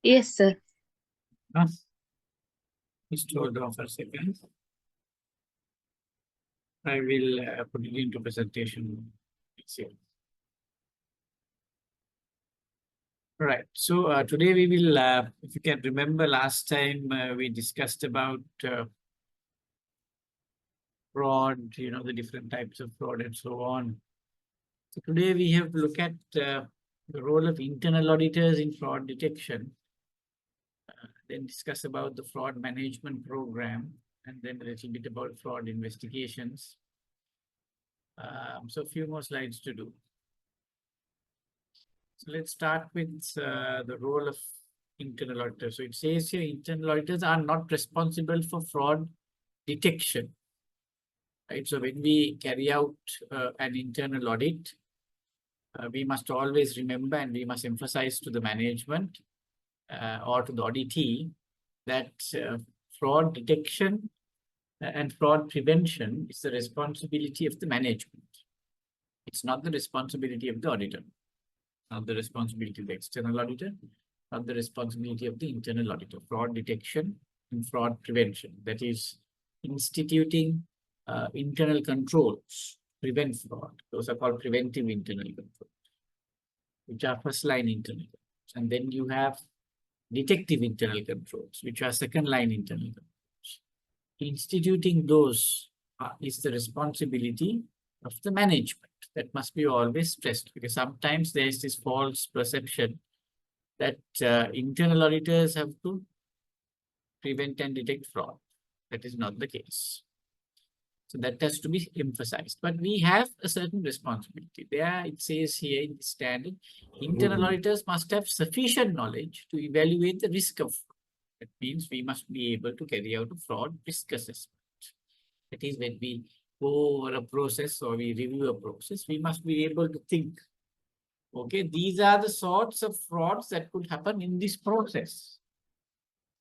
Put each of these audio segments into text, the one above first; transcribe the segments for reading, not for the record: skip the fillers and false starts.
Yes, sir. Just hold on for a second. I will put it into presentation. Right. So today we will, if you can remember last time we discussed about fraud, the different types of fraud and so on. So today we have to look at the role of internal auditors in fraud detection, then discuss about the fraud management program, and then a little bit about fraud investigations. So a few more slides to do. So let's start with the role of internal auditors. So it says here internal auditors are not responsible for fraud detection. Right? So when we carry out an internal audit, we must always remember and we must emphasize to the management or to the auditee that fraud detection and fraud prevention is the responsibility of the management. It's not the responsibility of the auditor, not the responsibility of the external auditor, not the responsibility of the internal auditor. Fraud detection and fraud prevention, that is instituting internal controls, prevent fraud. Those are called preventive internal controls, which are first line internal controls. And then you have detective internal controls, which are second line internal controls. Instituting those is the responsibility of the management. That must be always stressed, because sometimes there is this false perception that internal auditors have to prevent and detect fraud. That is not the case. So that has to be emphasized. But we have a certain responsibility. There it says here in the standard, internal auditors must have sufficient knowledge to evaluate the risk of fraud. That means we must be able to carry out a fraud risk assessment. That is, when we go over a process or we review a process, we must be able to think, okay, these are the sorts of frauds that could happen in this process.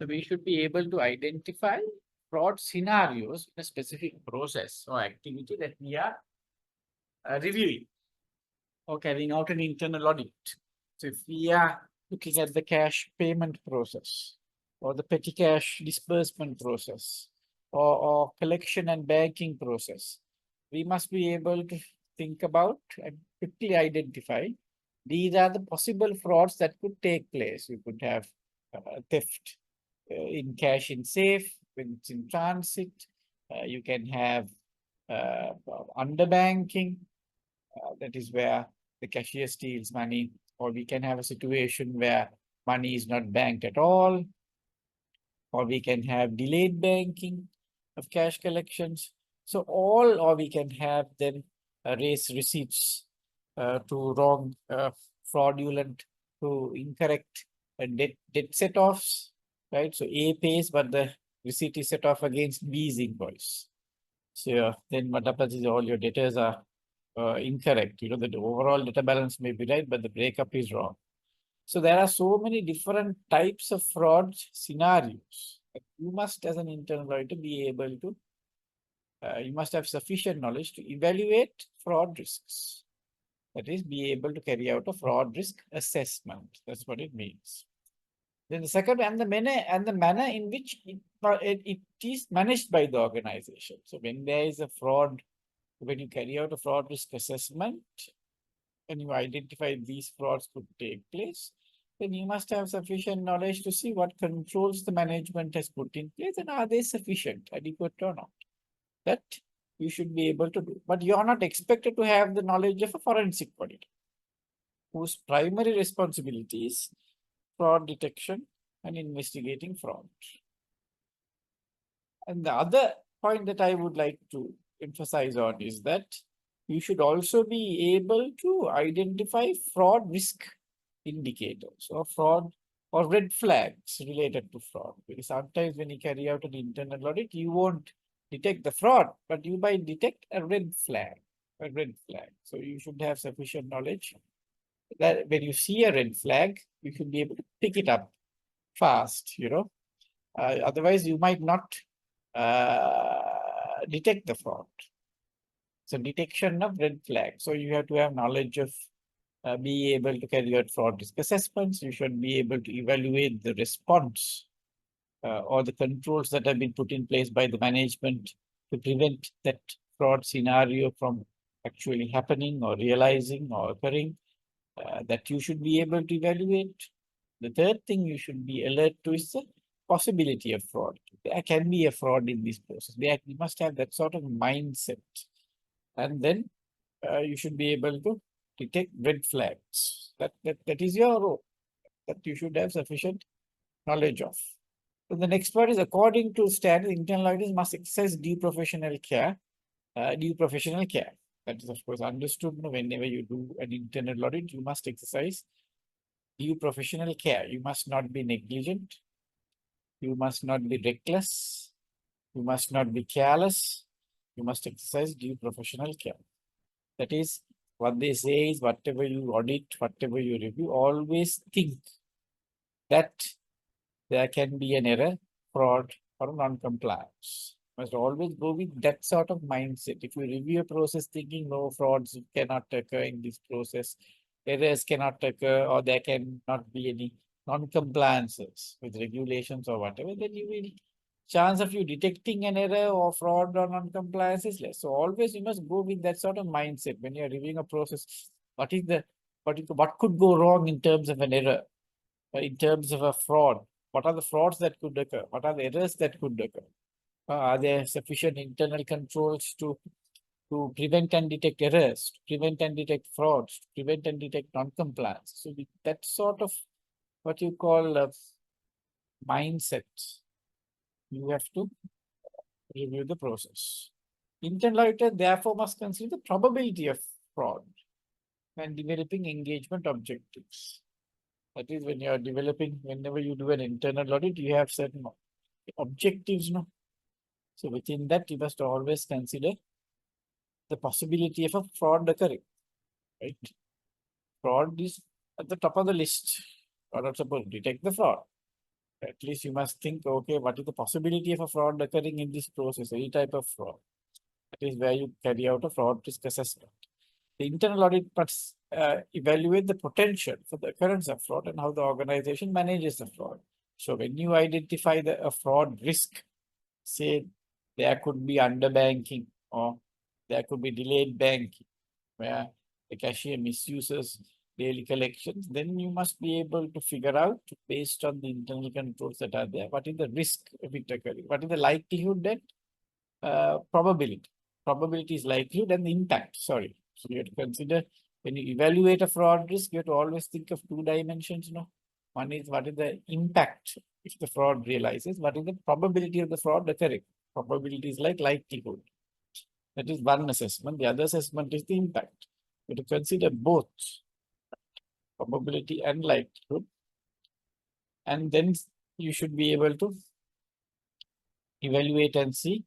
So we should be able to identify fraud scenarios in a specific process or activity that we are reviewing or carrying out an internal audit. So if we are looking at the cash payment process or the petty cash disbursement process or collection and banking process, we must be able to think about and quickly identify these are the possible frauds that could take place. You could have theft in cash in safe, when it's in transit. You can have underbanking, that is where the cashier steals money, or we can have a situation where money is not banked at all, or we can have delayed banking of cash collections. So or we can have then raise receipts to wrong, fraudulent, to incorrect debt set-offs, right? So A pays, but the receipt is set off against B's invoice. So then what happens is all your debtors are incorrect. The overall debtor balance may be right, but the breakup is wrong. So there are so many different types of fraud scenarios. You must, as an internal auditor, be able to, you must have sufficient knowledge to evaluate fraud risks. That is, be able to carry out a fraud risk assessment. That's what it means. Then the second, and the manner in which it is managed by the organization. So when there is a fraud, when you carry out a fraud risk assessment, and you identify these frauds could take place, then you must have sufficient knowledge to see what controls the management has put in place and are they sufficient, adequate or not. That you should be able to do. But you are not expected to have the knowledge of a forensic auditor, whose primary responsibility is fraud detection and investigating fraud. And the other point that I would like to emphasize on is that you should also be able to identify fraud risk indicators or fraud or red flags related to fraud. Because sometimes when you carry out an internal audit, you won't detect the fraud, but you might detect a red flag. So you should have sufficient knowledge that when you see a red flag, you should be able to pick it up fast, otherwise you might not detect the fraud. So detection of red flag. So you have to have knowledge of be able to carry out fraud risk assessments. You should be able to evaluate the response or the controls that have been put in place by the management to prevent that fraud scenario from actually happening or realizing or occurring. That you should be able to evaluate. The third thing you should be alert to is the possibility of fraud. There can be a fraud in this process. You must have that sort of mindset. And then you should be able to detect red flags. That is your role, that you should have sufficient knowledge of. So the next part is, according to standard, internal auditors must exercise due professional care. Due professional care. That is, of course, understood. Whenever you do an internal audit, you must exercise due professional care. You must not be negligent. You must not be reckless. You must not be careless. You must exercise due professional care. That is, what they say is, whatever you audit, whatever you review, always think that there can be an error, fraud, or non-compliance. Must always go with that sort of mindset. If you review a process thinking no frauds cannot occur in this process, errors cannot occur, or there cannot be any non-compliances with regulations or whatever, then you will, chance of you detecting an error or fraud or non-compliance is less. So always you must go with that sort of mindset when you're reviewing a process. What could go wrong in terms of an error, in terms of a fraud? What are the frauds that could occur? What are the errors that could occur? Are there sufficient internal controls to prevent and detect errors, to prevent and detect frauds, to prevent and detect non-compliance? So that sort of what you call a mindset, you have to review the process. Internal auditor therefore must consider the probability of fraud when developing engagement objectives. That is, when you are developing, whenever you do an internal audit, you have certain objectives, no? So within that, you must always consider the possibility of a fraud occurring, right? Fraud is at the top of the list. You are not supposed to detect the fraud. At least you must think, okay, what is the possibility of a fraud occurring in this process, any type of fraud? That is where you carry out a fraud risk assessment. The internal audit must evaluate the potential for the occurrence of fraud and how the organization manages the fraud. So when you identify a fraud risk, say there could be underbanking or there could be delayed banking, where the cashier misuses daily collections, then you must be able to figure out, based on the internal controls that are there, what is the risk of it occurring, what is the likelihood that probability. Probability is likelihood and the impact, sorry. So you have to consider, when you evaluate a fraud risk, you have to always think of two dimensions, no? One is, what is the impact if the fraud realizes? What is the probability of the fraud occurring? Probability is like likelihood. That is one assessment. The other assessment is the impact. You have to consider both probability and likelihood. And then you should be able to evaluate and see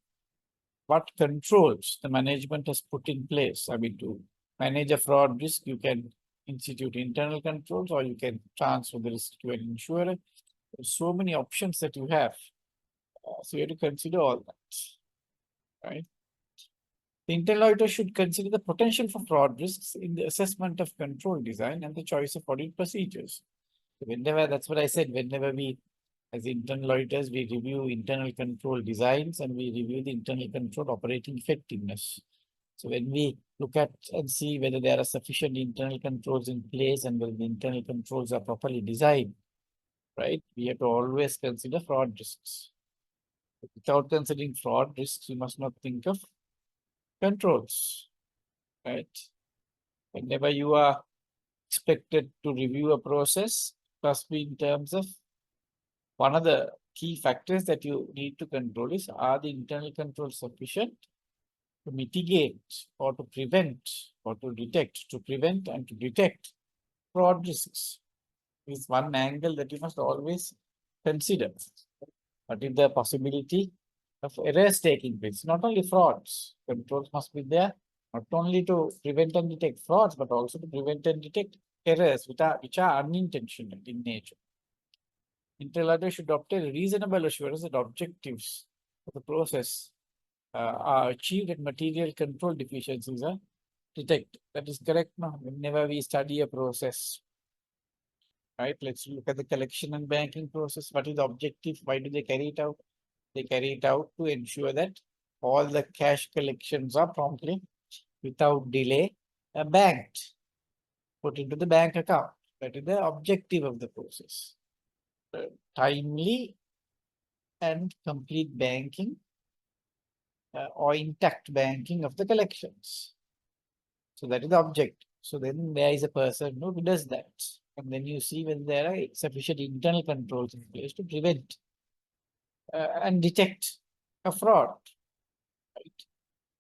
what controls the management has put in place. I mean, to manage a fraud risk, you can institute internal controls or you can transfer the risk to an insurer. There's so many options that you have. So you have to consider all that, right? The internal auditor should consider the potential for fraud risks in the assessment of control design and the choice of audit procedures. So whenever, that's what I said, whenever we, as internal auditors, we review internal control designs and we review the internal control operating effectiveness. So when we look at and see whether there are sufficient internal controls in place and whether the internal controls are properly designed, right? We have to always consider fraud risks. Without considering fraud risks, we must not think of controls, right? Whenever you are expected to review a process, must be in terms of one of the key factors that you need to control is, are the internal controls sufficient to mitigate or to prevent or to detect, to prevent and to detect fraud risks? Is one angle that you must always consider. What is the possibility of errors taking place? Not only frauds, controls must be there, not only to prevent and detect frauds, but also to prevent and detect errors which are unintentional in nature. Internal auditor should obtain reasonable assurance that objectives of the process are achieved and material control deficiencies are detect. That is correct now. Whenever we study a process, right? Let's look at the collection and banking process. What is the objective? Why do they carry it out? They carry it out to ensure that all the cash collections are promptly, without delay, banked, put into the bank account. That is the objective of the process. Timely and complete banking or intact banking of the collections. So that is the object. So then there is a person who does that. And then you see when there are sufficient internal controls in place to prevent and detect a fraud. Right?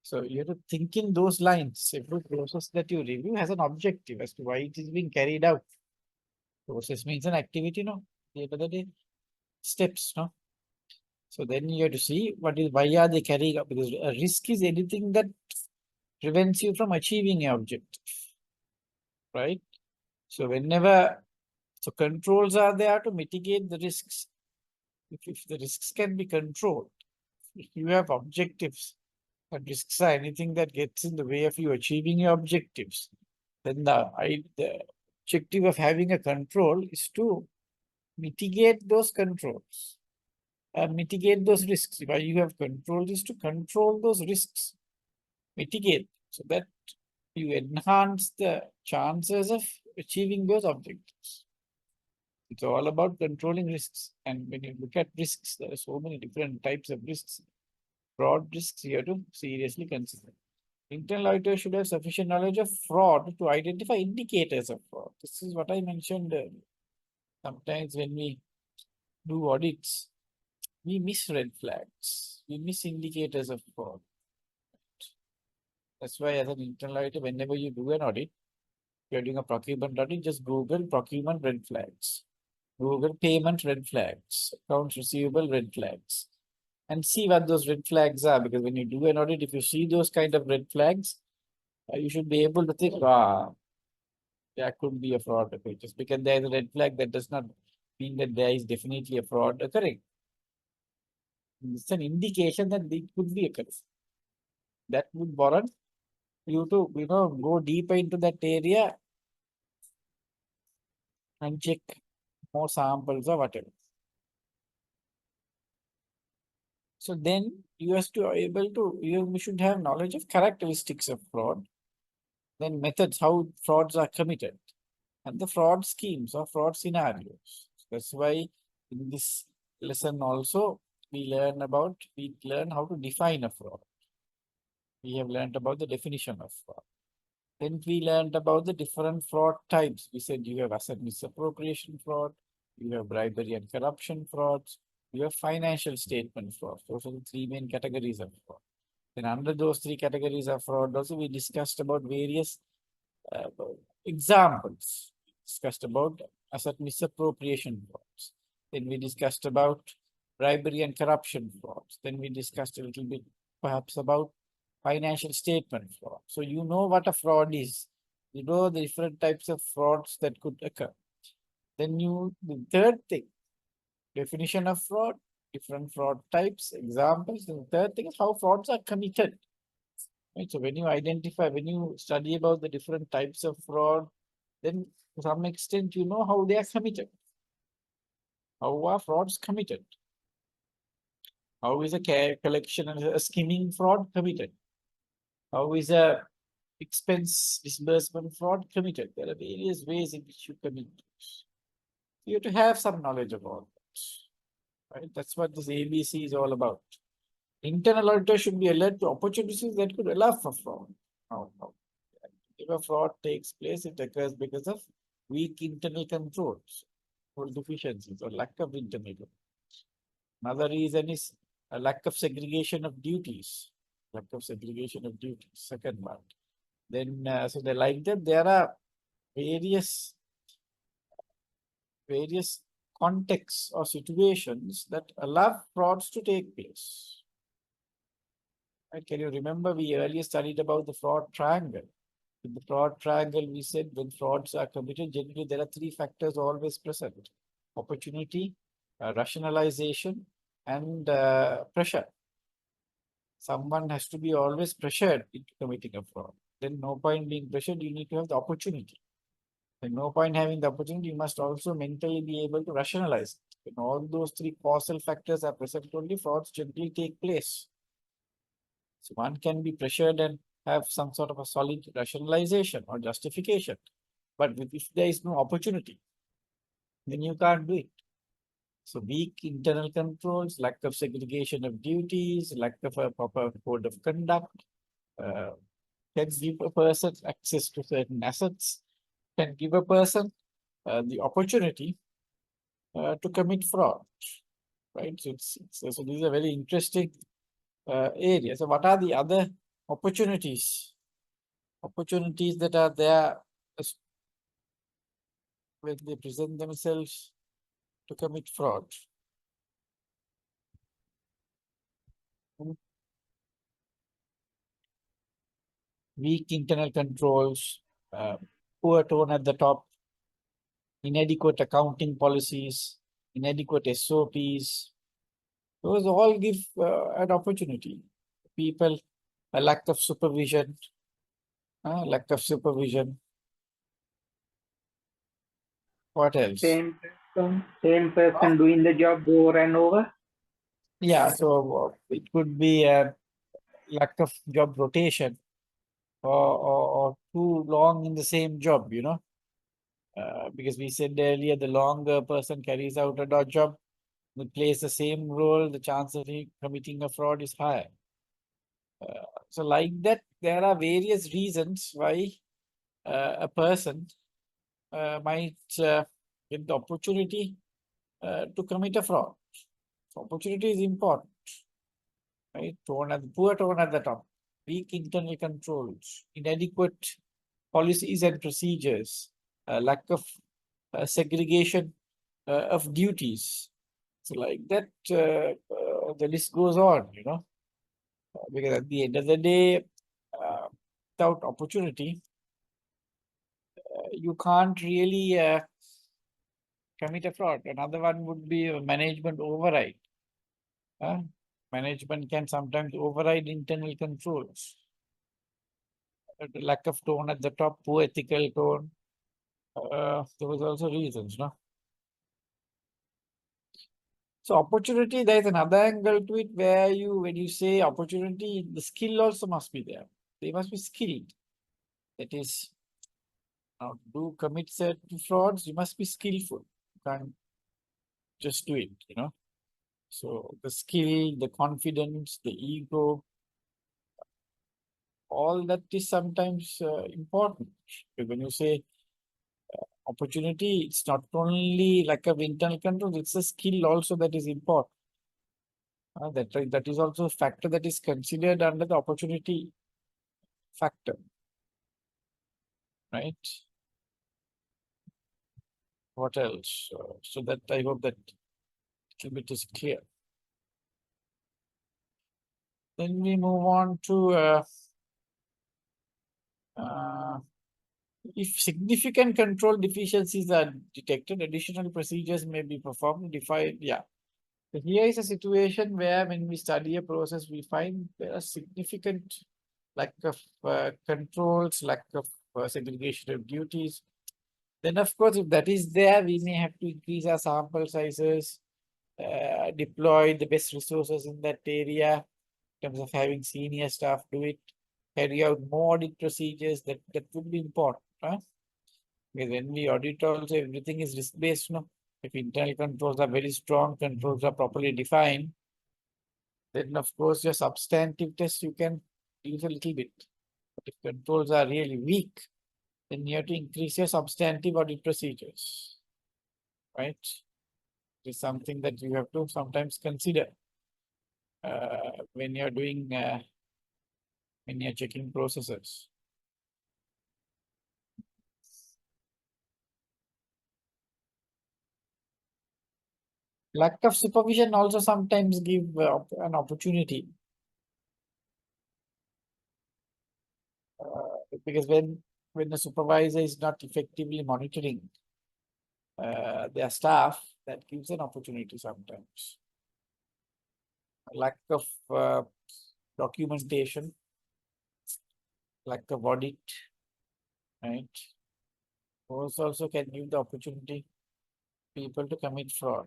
So you have to think in those lines. Every process that you review has an objective as to why it is being carried out. Process means an activity, no? At the end of the day, steps, no? So then you have to see why are they carrying out? Because a risk is anything that prevents you from achieving your objective, right? So so controls are there to mitigate the risks. If the risks can be controlled, if you have objectives, and risks are anything that gets in the way of you achieving your objectives, then the objective of having a control is to mitigate those controls and mitigate those risks. Why you have control is to control those risks, mitigate, so that you enhance the chances of achieving those objectives. It's all about controlling risks. And when you look at risks, there are so many different types of risks. Fraud risks you have to seriously consider. Internal auditor should have sufficient knowledge of fraud to identify indicators of fraud. This is what I mentioned earlier. Sometimes when we do audits, we miss red flags. We miss indicators of fraud. That's why as an internal auditor, whenever you do an audit, you're doing a procurement audit, just Google procurement red flags. Google payment red flags, accounts receivable red flags, and see what those red flags are. Because when you do an audit, if you see those kind of red flags, you should be able to think, there could be a fraud occurring. Just because there is a red flag, that does not mean that there is definitely a fraud occurring. It's an indication that it could be occurring. That would warrant you to, go deeper into that area and check more samples or whatever. So then you have to able to, you should have knowledge of characteristics of fraud, then methods, how frauds are committed, and the fraud schemes or fraud scenarios. That's why in this lesson also we learn how to define a fraud. We have learned about the definition of fraud. Then we learned about the different fraud types. We said you have asset misappropriation fraud, you have bribery and corruption frauds, you have financial statement fraud. Those are the three main categories of fraud. Then under those three categories of fraud also we discussed about various examples. We discussed about asset misappropriation frauds. Then we discussed about bribery and corruption frauds. Then we discussed a little bit perhaps about financial statement fraud. So you know what a fraud is. You know the different types of frauds that could occur. Then the third thing, definition of fraud, different fraud types, examples. And the third thing is how frauds are committed. Right? So when you study about the different types of fraud, then to some extent you know how they are committed. How are frauds committed? How is a collection and a skimming fraud committed? How is a expense disbursement fraud committed? There are various ways in which you commit. You have to have some knowledge about that. Right? That's what this ABC is all about. Internal auditor should be alert to opportunities that could allow for fraud. If a fraud takes place, it occurs because of weak internal controls or deficiencies or lack of internal controls. Another reason is a lack of segregation of duties. Lack of segregation of duties, second one. Then, so they like that there are various contexts or situations that allow frauds to take place. Right? Can you remember we earlier studied about the fraud triangle? In the fraud triangle, we said when frauds are committed, generally there are three factors always present: opportunity, rationalization, and pressure. Someone has to be always pressured into committing a fraud. then no point being pressured, you need to have the opportunity. Then no point having the opportunity, you must also mentally be able to rationalize it. When all those three causal factors are present, only frauds generally take place. So one can be pressured and have some sort of a solid rationalization or justification. But if there is no opportunity, then you can't do it. So weak internal controls, lack of segregation of duties, lack of a proper code of conduct, can give a person access to certain assets, can give a person the opportunity to commit fraud, right? So, so these are very interesting areas. So what are the other opportunities? Opportunities that are there when they present themselves to commit fraud. Weak internal controls, poor tone at the top, inadequate accounting policies, inadequate SOPs. Those all give an opportunity. People, a lack of supervision, lack of supervision. What else? Same person doing the job over and over. Yeah, so it could be a lack of job rotation or too long in the same job, you know. Because we said earlier, the longer a person carries out a job, they plays the same role, the chance of him committing a fraud is higher. So like that, there are various reasons why a person might get the opportunity to commit a fraud. So opportunity is important, right? Poor tone at the top, weak internal controls, inadequate policies and procedures, lack of segregation of duties. So like that, the list goes on, you know, because at the end of the day, without opportunity, you can't really commit a fraud. Another one would be a management override. Management can sometimes override internal controls. The lack of tone at the top, poor ethical tone. There was also reasons, no? So opportunity, there is another angle to it where when you say opportunity, the skill also must be there. They must be skilled. That is, now to commit certain frauds, you must be skillful. You can't just do it, you know. So the skill, the confidence, the ego, all that is sometimes important. When you say opportunity, it's not only like a internal control, it's a skill also that is important. That is also a factor that is considered under the opportunity factor, right? What else? So that I hope that little bit is clear. Then we move on to if significant control deficiencies are detected, additional procedures may be performed, defined. Yeah. So here is a situation where when we study a process, we find there are significant lack of controls, lack of segregation of duties. Then, of course, if that is there, we may have to increase our sample sizes, deploy the best resources in that area in terms of having senior staff do it, carry out more audit procedures. That would be important. Because when we audit also, everything is risk-based. No? If internal controls are very strong, controls are properly defined, then of course your substantive test you can use a little bit. But if controls are really weak, then you have to increase your substantive audit procedures, right? It is something that you have to sometimes consider when you're doing, when you're checking processes. Lack of supervision also sometimes give an opportunity. Because when the supervisor is not effectively monitoring their staff, that gives an opportunity sometimes. Lack of documentation, lack of audit, right? Those also can give the opportunity people to commit fraud.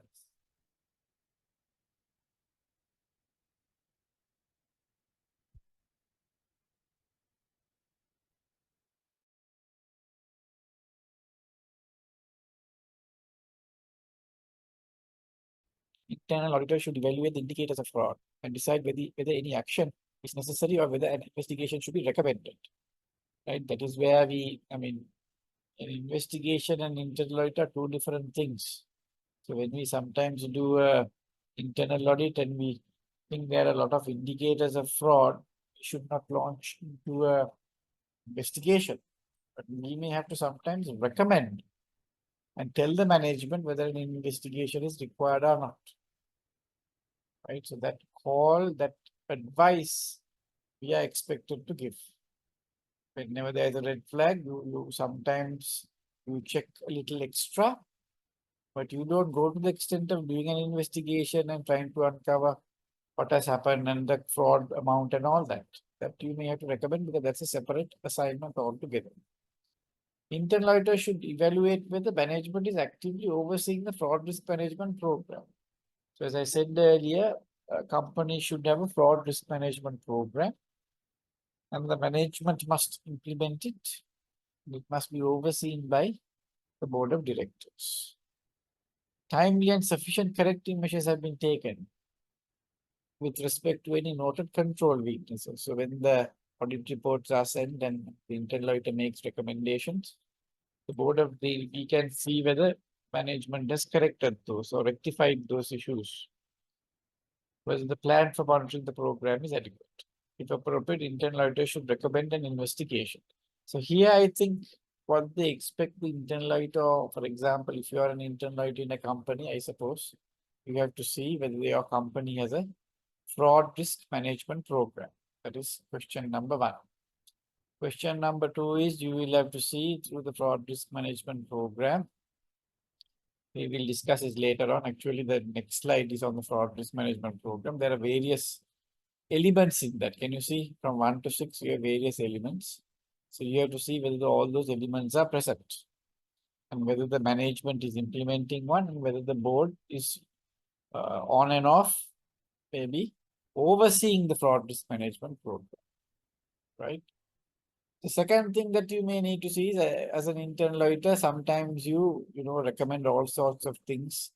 Internal auditor should evaluate the indicators of fraud and decide whether any action is necessary or whether an investigation should be recommended. Right? That is where an investigation and internal audit are two different things. So when we sometimes do a internal audit and we think there are a lot of indicators of fraud, we should not launch into a investigation. But we may have to sometimes recommend and tell the management whether an investigation is required or not. Right? So that call, that advice, we are expected to give. Whenever there is a red flag, you sometimes you check a little extra, but you don't go to the extent of doing an investigation and trying to uncover what has happened and the fraud amount and all that. That you may have to recommend because that's a separate assignment altogether. Internal auditor should evaluate whether management is actively overseeing the fraud risk management program. So as I said earlier, a company should have a fraud risk management program and the management must implement it. It must be overseen by the board of directors. Timely and sufficient corrective measures have been taken with respect to any noted control weaknesses. So when the audit reports are sent and the internal auditor makes recommendations, the board of we can see whether management has corrected those or rectified those issues. Whether the plan for monitoring the program is adequate. If appropriate, internal auditor should recommend an investigation. So here I think what they expect the internal auditor, for example, if you are an internal auditor in a company, I suppose, you have to see whether your company has a fraud risk management program. That is question number 1. Question number 2 is you will have to see through the fraud risk management program. We will discuss this later on. Actually, the next slide is on the fraud risk management program. There are various elements in that. Can you see from 1 to 6, you have various elements. So you have to see whether all those elements are present and whether the management is implementing one and whether the board is on and off, maybe overseeing the fraud risk management program, right? The second thing that you may need to see is as an internal auditor, sometimes you recommend all sorts of things,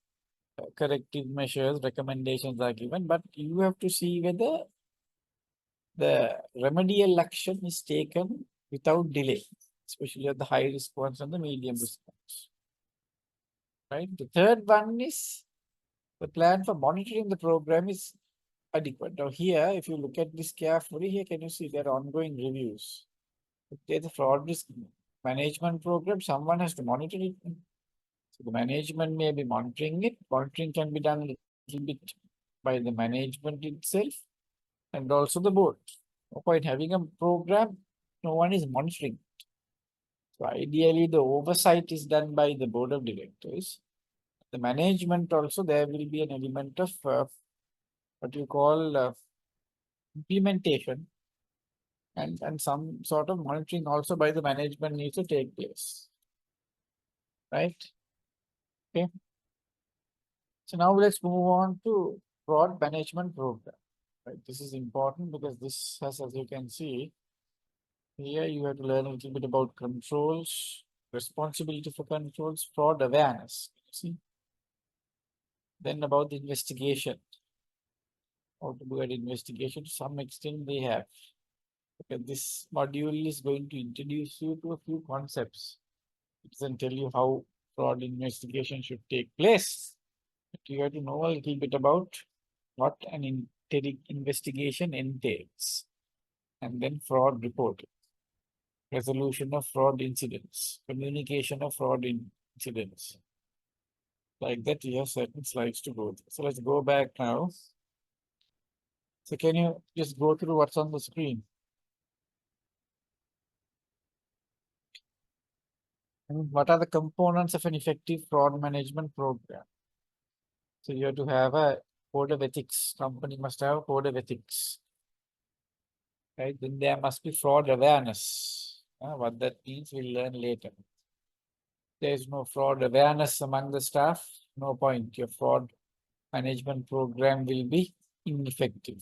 corrective measures, recommendations are given, but you have to see whether the remedial action is taken without delay, especially at the high risk ones and the medium risk ones. Right. The third one is the plan for monitoring the program is adequate. Now here, if you look at this carefully, here can you see there are ongoing reviews. If there's a fraud risk management program, someone has to monitor it. So the management may be monitoring it. Monitoring can be done a little bit by the management itself and also the board. No point having a program, no one is monitoring. So ideally, the oversight is done by the board of directors. The management also, there will be an element of what you call implementation and some sort of monitoring also by the management needs to take place. Right? Okay. So now let's move on to fraud management program. Right? This is important because this has, as you can see, here you have to learn a little bit about controls, responsibility for controls, fraud awareness. See? Then about the investigation. How to do an investigation, to some extent they have. Okay, this module is going to introduce you to a few concepts. It doesn't tell you how fraud investigation should take place. But you have to know a little bit about what an investigation entails. And then fraud reporting, resolution of fraud incidents, communication of fraud incidents. Like that, you have certain slides to go through. So let's go back now. So can you just go through what's on the screen? And what are the components of an effective fraud management program? So you have to have a code of ethics. Company must have a code of ethics. right? Then there must be fraud awareness. What that means, we'll learn later. There is no fraud awareness among the staff, no point. Your fraud management program will be ineffective.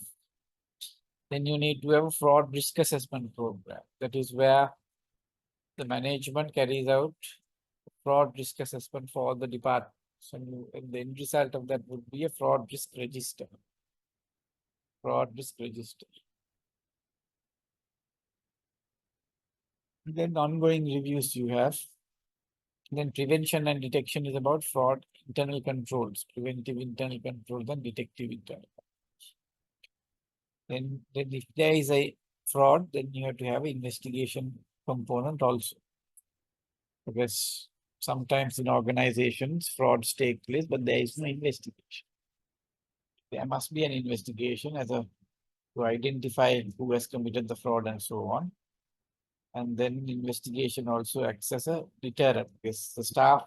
Then you need to have a fraud risk assessment program. That is where the management carries out fraud risk assessment for all the departments. And the end result of that would be a fraud risk register. Fraud risk register. Then ongoing reviews you have. Then prevention and detection is about fraud internal controls, preventive internal controls and detective internal. Then if there is a fraud, then you have to have an investigation component also. Because sometimes in organizations, frauds take place, but there is no investigation. There must be an investigation to identify who has committed the fraud and so on. And then investigation also acts as a deterrent, because the staff,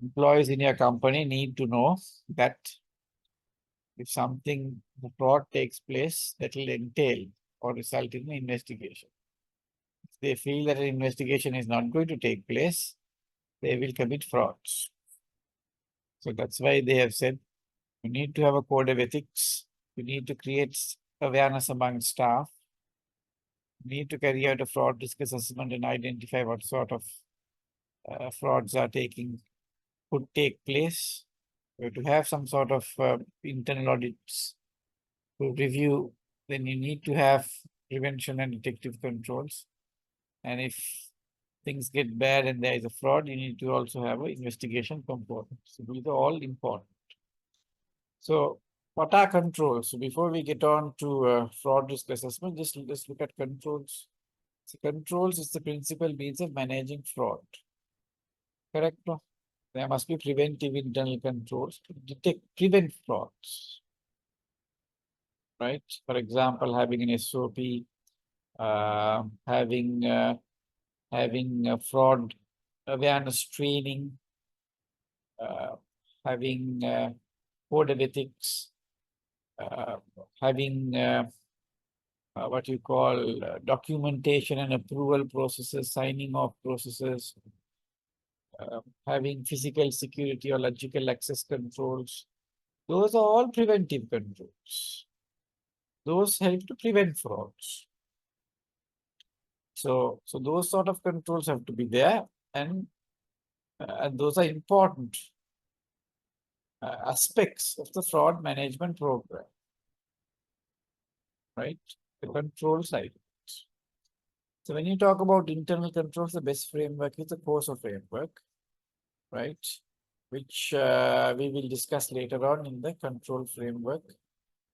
employees in your company need to know that if something, the fraud takes place, that will entail or result in an investigation. If they feel that an investigation is not going to take place, they will commit frauds. So that's why they have said, you need to have a code of ethics. You need to create awareness among staff. You need to carry out a fraud risk assessment and identify what sort of frauds could take place. You have to have some sort of internal audits to review. Then you need to have prevention and detective controls. And if things get bad and there is a fraud, you need to also have an investigation component. So these are all important. So what are controls? So before we get on to fraud risk assessment, just let's look at controls. So controls is the principal means of managing fraud. Correct? No? There must be preventive internal controls to prevent frauds. Right? For example, having an SOP, having fraud awareness training, having code of ethics, having what you call documentation and approval processes, signing off processes, having physical security or logical access controls. Those are all preventive controls. Those help to prevent frauds. So those sort of controls have to be there, and those are important aspects of the fraud management program, right? The control side. So when you talk about internal controls, the best framework is the COSO framework, right? Which we will discuss later on in the control framework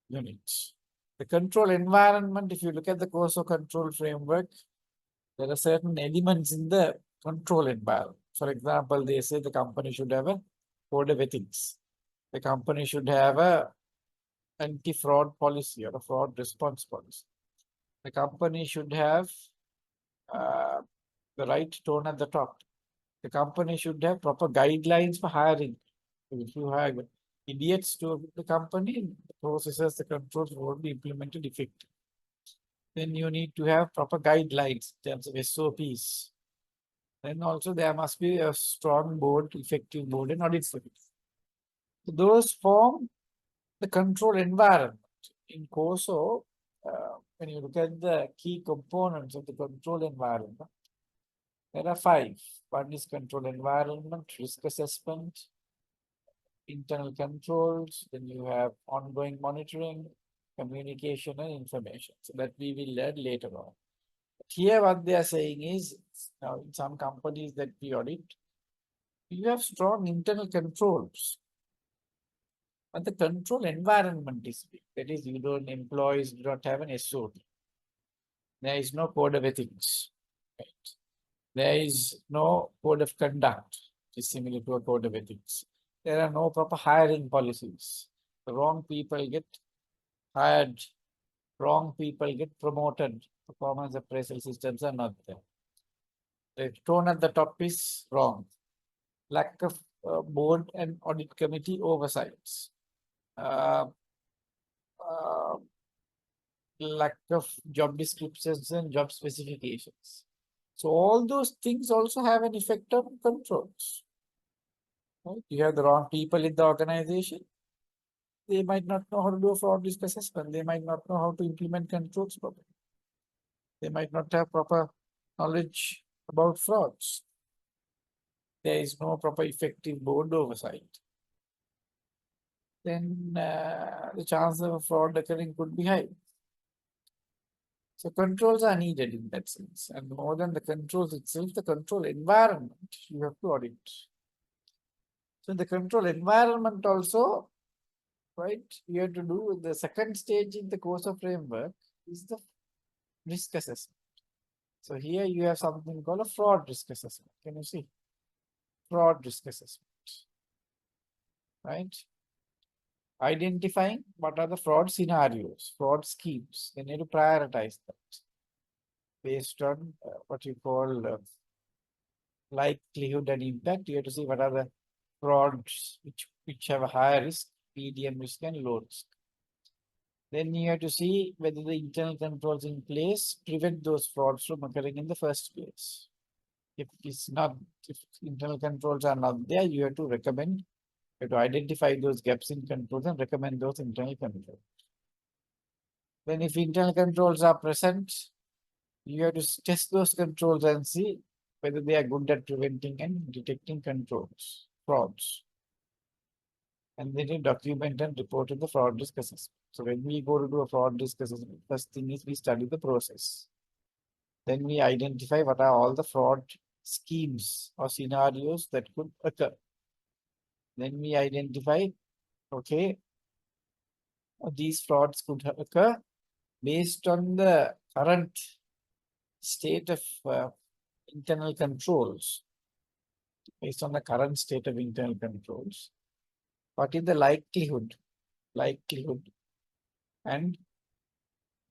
units. The control environment, if you look at the COSO control framework, there are certain elements in the control environment. For example, they say the company should have a code of ethics. The company should have a anti-fraud policy or a fraud response policy. The company should have the right tone at the top. The company should have proper guidelines for hiring. If you have idiots to the company, the processes, the controls won't be implemented effectively. Then you need to have proper guidelines in terms of SOPs. Then also there must be a strong board, effective board and audit service. So those form the control environment. In COSO, when you look at the key components of the control environment, there are 5. One is control environment, risk assessment, internal controls, then you have ongoing monitoring, communication and information. So that we will learn later on. But here what they are saying is, now in some companies that we audit, you have strong internal controls. But the control environment is weak. That is, employees do not have an SOP. There is no code of ethics. Right? There is no code of conduct, which is similar to a code of ethics. There are no proper hiring policies. The wrong people get hired, wrong people get promoted. Performance appraisal systems are not there. The tone at the top is wrong. Lack of board and audit committee oversights. lack of job descriptions and job specifications. So all those things also have an effect on controls. Right? You have the wrong people in the organization. They might not know how to do a fraud risk assessment. They might not know how to implement controls properly. They might not have proper knowledge about frauds. There is no proper effective board oversight. Then the chance of a fraud occurring could be high. So controls are needed in that sense. And more than the controls itself, the control environment you have to audit. So in the control environment also, right, you have to do the second stage in the course of framework is the risk assessment. So here you have something called a fraud risk assessment. Can you see? Fraud risk assessment, right? Identifying what are the fraud scenarios, fraud schemes. They need to prioritize that based on what you call likelihood and impact. You have to see what are the frauds which have a higher risk, medium risk, and low risk. Then you have to see whether the internal controls in place prevent those frauds from occurring in the first place. If internal controls are not there, you have to recommend, you have to identify those gaps in controls and recommend those internal controls. Then if internal controls are present, you have to test those controls and see whether they are good at preventing and detecting frauds. And then you document and report in the fraud risk assessment. So when we go to do a fraud risk assessment, first thing is we study the process. Then we identify what are all the fraud schemes or scenarios that could occur. Then we identify, okay, these frauds could occur based on the current state of internal controls. Based on the current state of internal controls, what is the likelihood and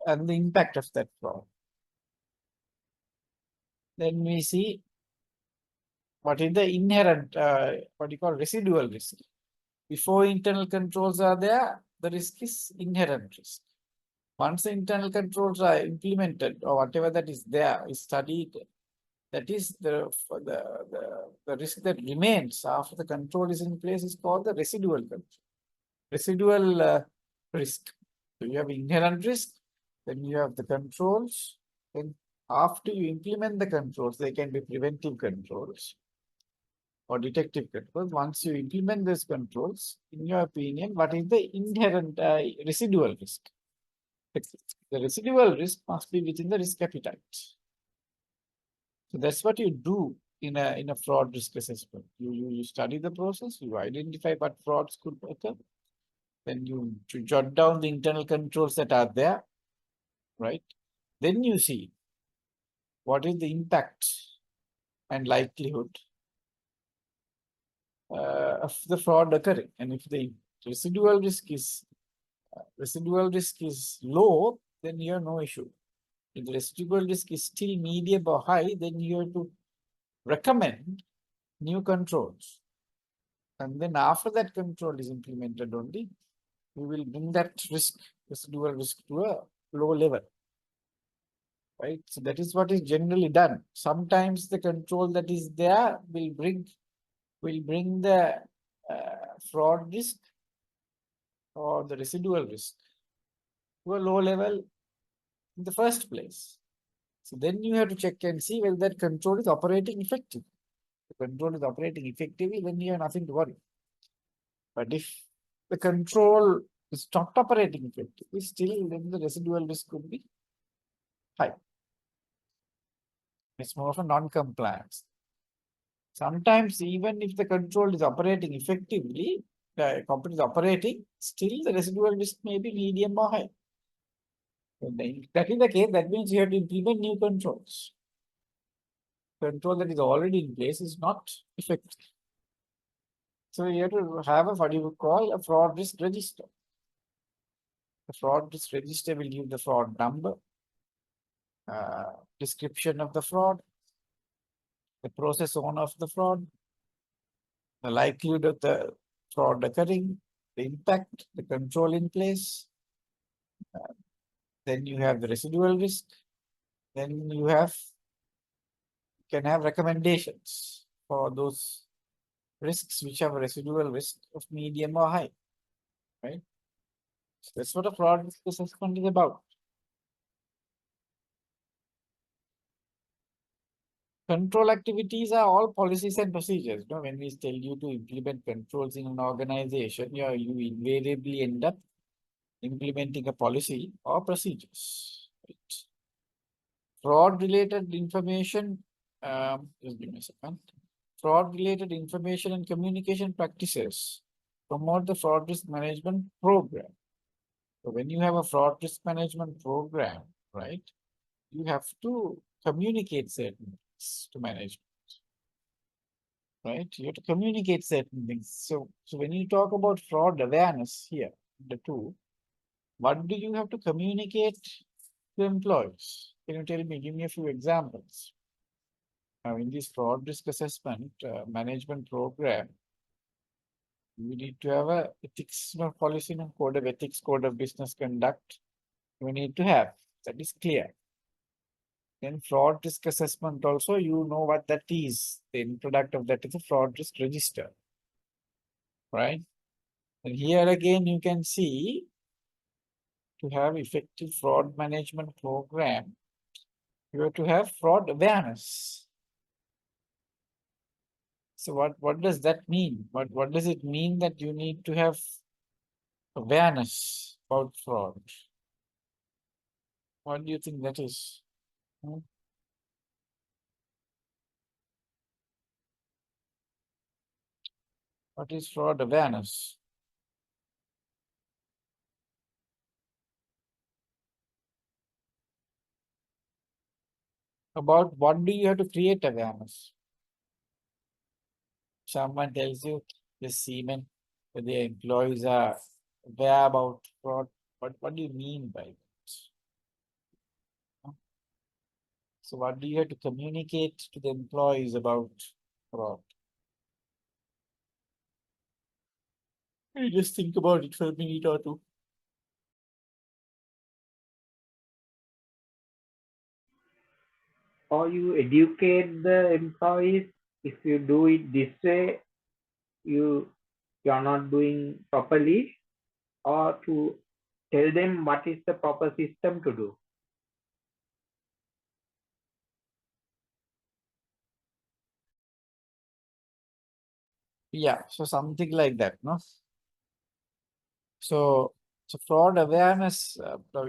the impact of that fraud. Then we see what is the inherent, what you call residual risk. Before internal controls are there, the risk is inherent risk. Once the internal controls are implemented or whatever that is there is studied, that is the risk that remains after the control is in place is called the residual control. Residual risk. So you have inherent risk, then you have the controls, then after you implement the controls, they can be preventive controls or detective controls. Once you implement these controls, in your opinion, what is the inherent residual risk? The residual risk must be within the risk appetite. So that's what you do in a fraud risk assessment. You study the process, you identify what frauds could occur, then you jot down the internal controls that are there, right? Then you see what is the impact and likelihood of the fraud occurring. And if the residual risk is low, then you have no issue. If the residual risk is still medium or high, then you have to recommend new controls. And then after that control is implemented only, we will bring that residual risk to a low level. Right? So that is what is generally done. Sometimes the control that is there will bring the fraud risk or the residual risk to a low level in the first place. So then you have to check and see whether that control is operating effectively. If the control is operating effectively, then you have nothing to worry. But if the control is not operating effectively, still then the residual risk could be high. It's more of a non-compliance. Sometimes even if the control is operating effectively, the company is operating, still the residual risk may be medium or high. If that is the case, that means you have to implement new controls. Control that is already in place is not effective. So you have to have what you would call a fraud risk register. The fraud risk register will give the fraud number, description of the fraud, the process owner of the fraud, the likelihood of the fraud occurring, the impact, the control in place, Then you have the residual risk. Then you can have recommendations for those risks which have a residual risk of medium or high, right? So that's what a fraud risk assessment is about. Control activities are all policies and procedures. You know, when we tell you to implement controls in an organization, you invariably end up implementing a policy or procedures. Right? Fraud-related information, just give me a second. Fraud-related information and communication practices promote the fraud risk management program. So when you have a fraud risk management program, right, you have to communicate certain things to management, right? You have to communicate certain things. So when you talk about fraud awareness here, the two, what do you have to communicate to employees? Can you tell me, give me a few examples? Now, in this fraud risk assessment management program, we need to have a ethics policy, code of ethics, code of business conduct. We need to have that is clear. Then fraud risk assessment also, you know what that is. The end product of that is a fraud risk register, right? And here again, you can see to have effective fraud management program, you have to have fraud awareness. So what does that mean? What does it mean that you need to have awareness about fraud? What do you think that is? Hmm? What is fraud awareness? About what do you have to create awareness? Someone tells you the seamen, that their employees are aware about fraud. What do you mean by that? So what do you have to communicate to the employees about fraud? You just think about it for a minute or two. Or you educate the employees. If you do it this way, you are not doing properly, or to tell them what is the proper system to do. Yeah, so something like that, no? So fraud awareness,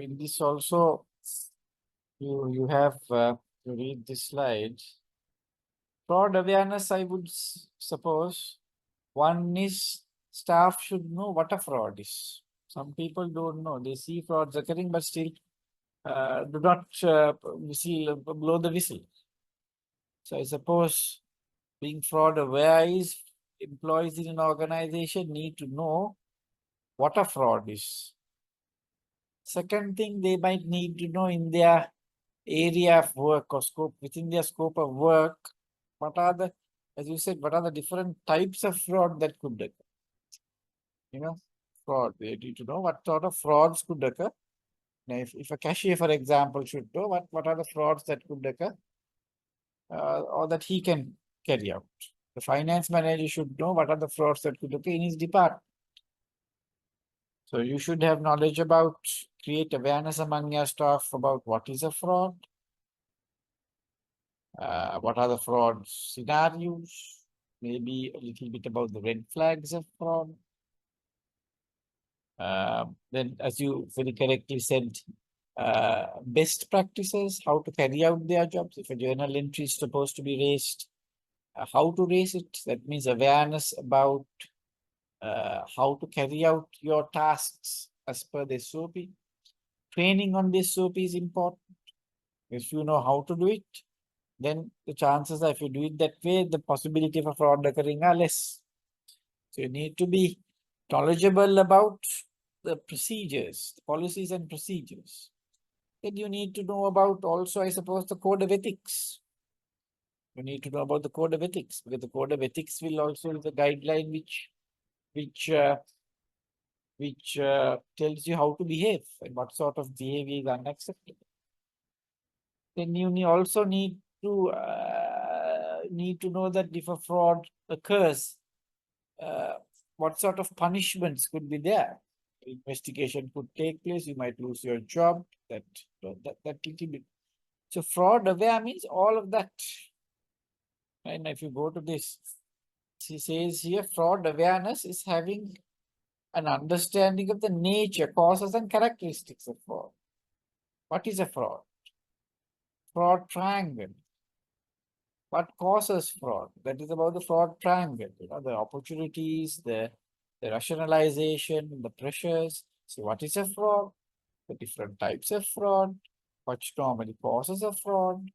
in this also, you have to read this slide. Fraud awareness, I would suppose, one is staff should know what a fraud is. Some people don't know. They see frauds occurring, but still do not blow the whistle. So I suppose being fraud aware is employees in an organization need to know what a fraud is. Second thing, they might need to know in their area of work or scope, within their scope of work, what are the, as you said, what are the different types of fraud that could occur? You know, fraud. They need to know what sort of frauds could occur. Now, if a cashier, for example, should know what are the frauds that could occur or that he can carry out. The finance manager should know what are the frauds that could occur in his department. So you should have knowledge about, create awareness among your staff about what is a fraud, what are the fraud scenarios, maybe a little bit about the red flags of fraud. Then, as you very correctly said, best practices, how to carry out their jobs. If a journal entry is supposed to be raised, how to raise it. That means awareness about how to carry out your tasks as per the SOP. Training on this SOP is important. If you know how to do it, then the chances are, if you do it that way, the possibility of a fraud occurring are less. So you need to be knowledgeable about the procedures, the policies and procedures. Then you need to know about also, I suppose, the code of ethics. You need to know about the code of ethics, because the code of ethics will also be the guideline which which tells you how to behave and what sort of behavior is unacceptable. Then you also need to know that if a fraud occurs, uh, what sort of punishments could be there. Investigation could take place. You might lose your job. That little bit. So fraud aware means all of that. And if you go to this, she says here, fraud awareness is having an understanding of the nature, causes, and characteristics of fraud. What is a fraud? Fraud triangle. What causes fraud? That is about the fraud triangle. The opportunities, the rationalization, the pressures. So what is a fraud? The different types of fraud, what normally causes a fraud,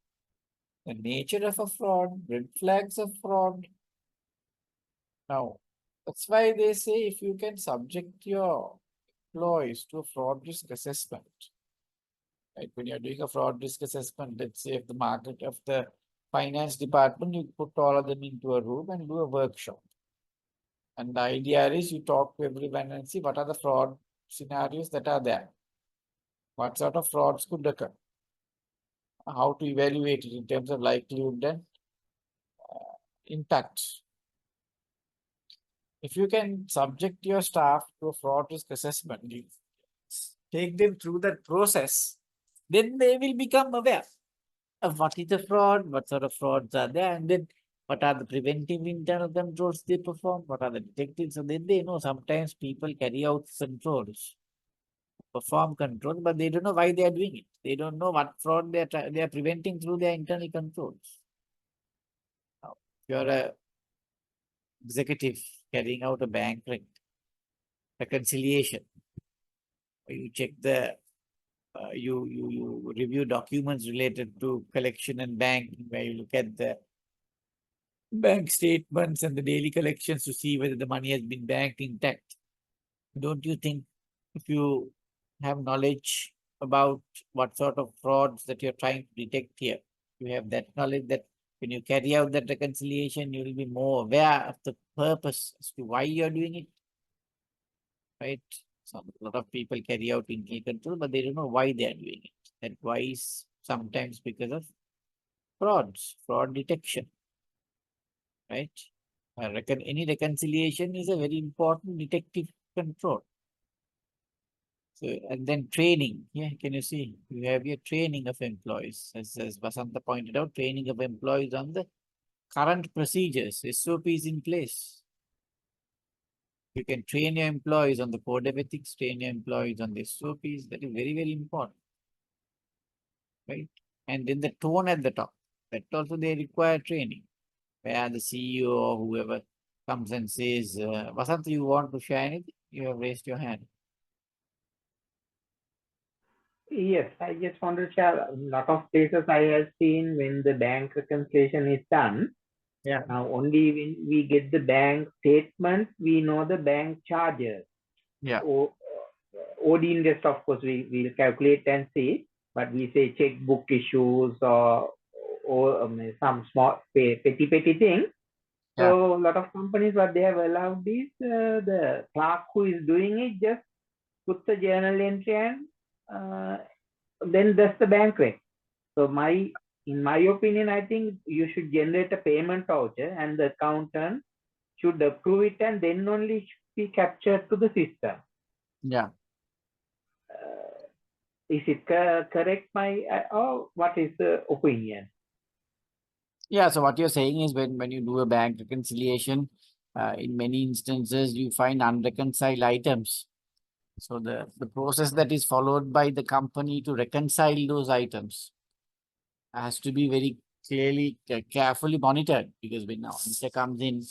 the nature of a fraud, red flags of fraud. Now, that's why they say if you can subject your employees to a fraud risk assessment, right? When you're doing a fraud risk assessment, let's say if the market of the finance department, you put all of them into a room and do a workshop. And the idea is you talk to everyone and see what are the fraud scenarios that are there. What sort of frauds could occur? How to evaluate it in terms of likelihood and impact. If you can subject your staff to a fraud risk assessment, you take them through that process, then they will become aware of what is the fraud, what sort of frauds are there, and then what are the preventive internal controls they perform, what are the detective. So then they know sometimes people carry out controls, perform controls, but they don't know why they are doing it. They don't know what fraud they are preventing through their internal controls. Now, if you're a executive carrying out a bank reconciliation, you check you review documents related to collection and banking, where you look at the bank statements and the daily collections to see whether the money has been banked intact. Don't you think if you have knowledge about what sort of frauds that you're trying to detect here, you have that knowledge that when you carry out that reconciliation, you will be more aware of the purpose as to why you're doing it, right? So a lot of people carry out internal control, but they don't know why they are doing it. That why is sometimes because of frauds, fraud detection, right? Any reconciliation is a very important detective control. So, and then training. Yeah, can you see? You have your training of employees. As Vasanta pointed out, training of employees on the current procedures, SOPs in place. You can train your employees on the code of ethics, train your employees on the SOPs. That is very, very important, right? And then the tone at the top. That also they require training. Where the CEO or whoever comes and says, Vasanta, you want to share anything? You have raised your hand. Yes, I just want to share a lot of cases I have seen when the bank reconciliation is done. Yeah. Now, only when we get the bank statement, we know the bank charges. Yeah. OD interest, of course, we will calculate and see, but we say checkbook issues or some small petty thing. Yeah. So a lot of companies, what they have allowed is the clerk who is doing it just put the journal entry and then that's the bank rec. So in my opinion, I think you should generate a payment voucher and the accountant should approve it and then only be captured to the system. Yeah. Is it correct? Or what is the opinion? Yeah, so what you're saying is when you do a bank reconciliation, in many instances you find unreconciled items. So the process that is followed by the company to reconcile those items has to be very clearly, carefully monitored, because when now auditor comes in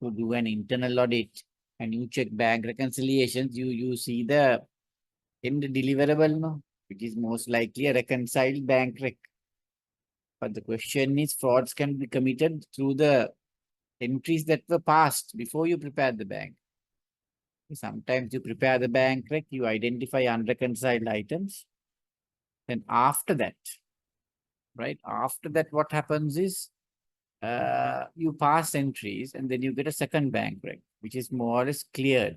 to do an internal audit and you check bank reconciliations, you see the end deliverable, no, which is most likely a reconciled bank rec. But the question is, frauds can be committed through the entries that were passed before you prepare the bank. Sometimes you prepare the bank rec, you identify unreconciled items. Then after that, right? After that, what happens is you pass entries and then you get a second bank rec, which is more or less cleared.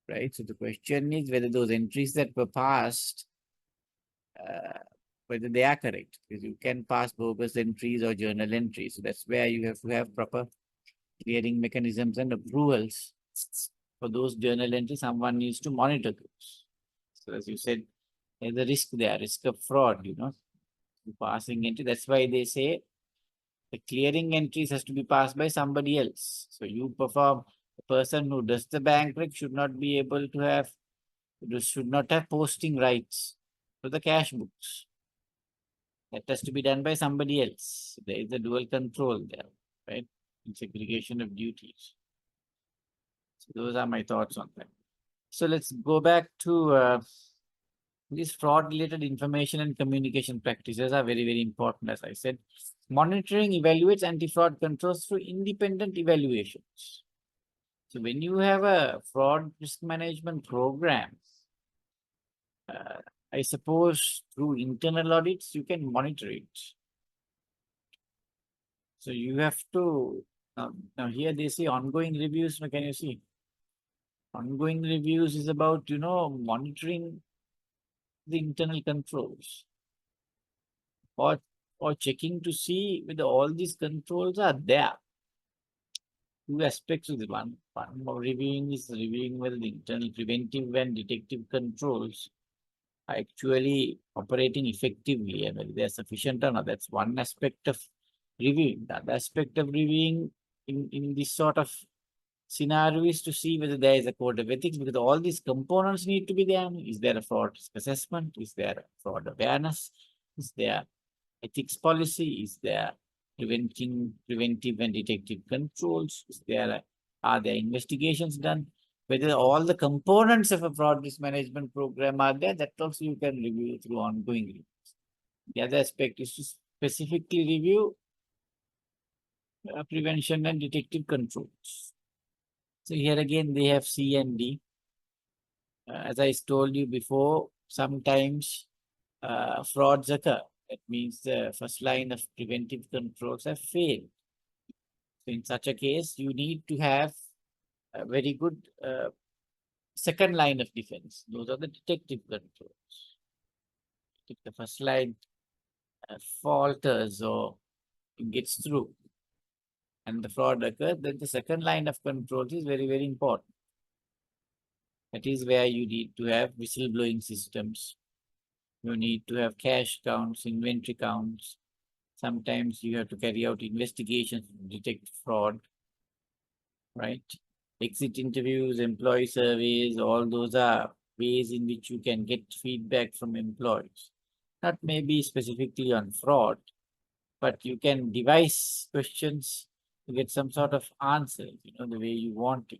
right? So the question is whether those entries that were passed, whether they are correct, because you can pass bogus entries or journal entries. So that's where you have to have proper clearing mechanisms and approvals. For those journal entries, someone needs to monitor those. So as you said, there's a risk there, risk of fraud, passing entry. That's why they say the clearing entries has to be passed by somebody else. So you perform, the person who does the bank rec should not be able to have, should not have posting rights to the cash books. That has to be done by somebody else. There is a dual control there, right? In segregation of duties. So those are my thoughts on that. So let's go back to these fraud-related information and communication practices are very, very important, as I said. Monitoring evaluates anti-fraud controls through independent evaluations. So when you have a fraud risk management program, I suppose through internal audits, you can monitor it. So you have to, now here they say ongoing reviews. Now can you see? Ongoing reviews is about, monitoring the internal controls or checking to see whether all these controls are there. Two aspects of the one more reviewing is reviewing whether the internal preventive and detective controls are actually operating effectively and whether they're sufficient or not. That's one aspect of reviewing. The other aspect of reviewing in this sort of scenario is to see whether there is a code of ethics, because all these components need to be there. Is there a fraud risk assessment? Is there a fraud awareness? Is there ethics policy? Is there preventive and detective controls? Are there investigations done? Whether all the components of a fraud risk management program are there, that also you can review through ongoing reviews. The other aspect is to specifically review prevention and detective controls. So here again, they have C and D. As I told you before, sometimes frauds occur. That means the first line of preventive controls have failed. So in such a case, you need to have a very good second line of defense. Those are the detective controls. If the first line falters or gets through and the fraud occurs, then the second line of controls is very, very important. That is where you need to have whistleblowing systems. You need to have cash counts, inventory counts. Sometimes you have to carry out investigations to detect fraud, right? Exit interviews, employee surveys, all those are ways in which you can get feedback from employees. Not maybe specifically on fraud, but you can devise questions to get some sort of answer, the way you want it.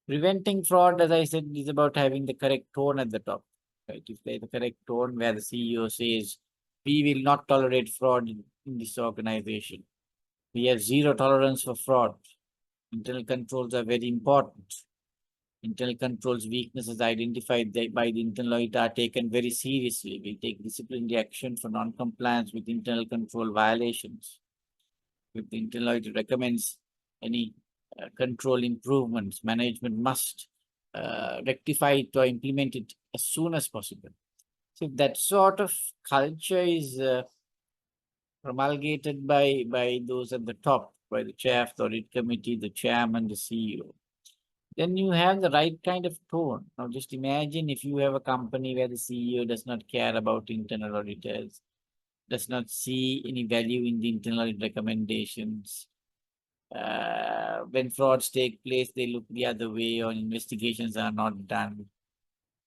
Preventing fraud, as I said, is about having the correct tone at the top, right? If there's the correct tone where the CEO says, we will not tolerate fraud in this organization. We have zero tolerance for fraud. Internal controls are very important. Internal controls weaknesses identified by the internal audit are taken very seriously. We take disciplinary action for non-compliance with internal control violations. If the internal audit recommends any control improvements, management must rectify it or implement it as soon as possible. So if that sort of culture is promulgated by those at the top, by the chair of the audit committee, the chairman, the CEO, then you have the right kind of tone. Now just imagine if you have a company where the CEO does not care about internal auditors, does not see any value in the internal audit recommendations. When frauds take place, they look the other way or investigations are not done.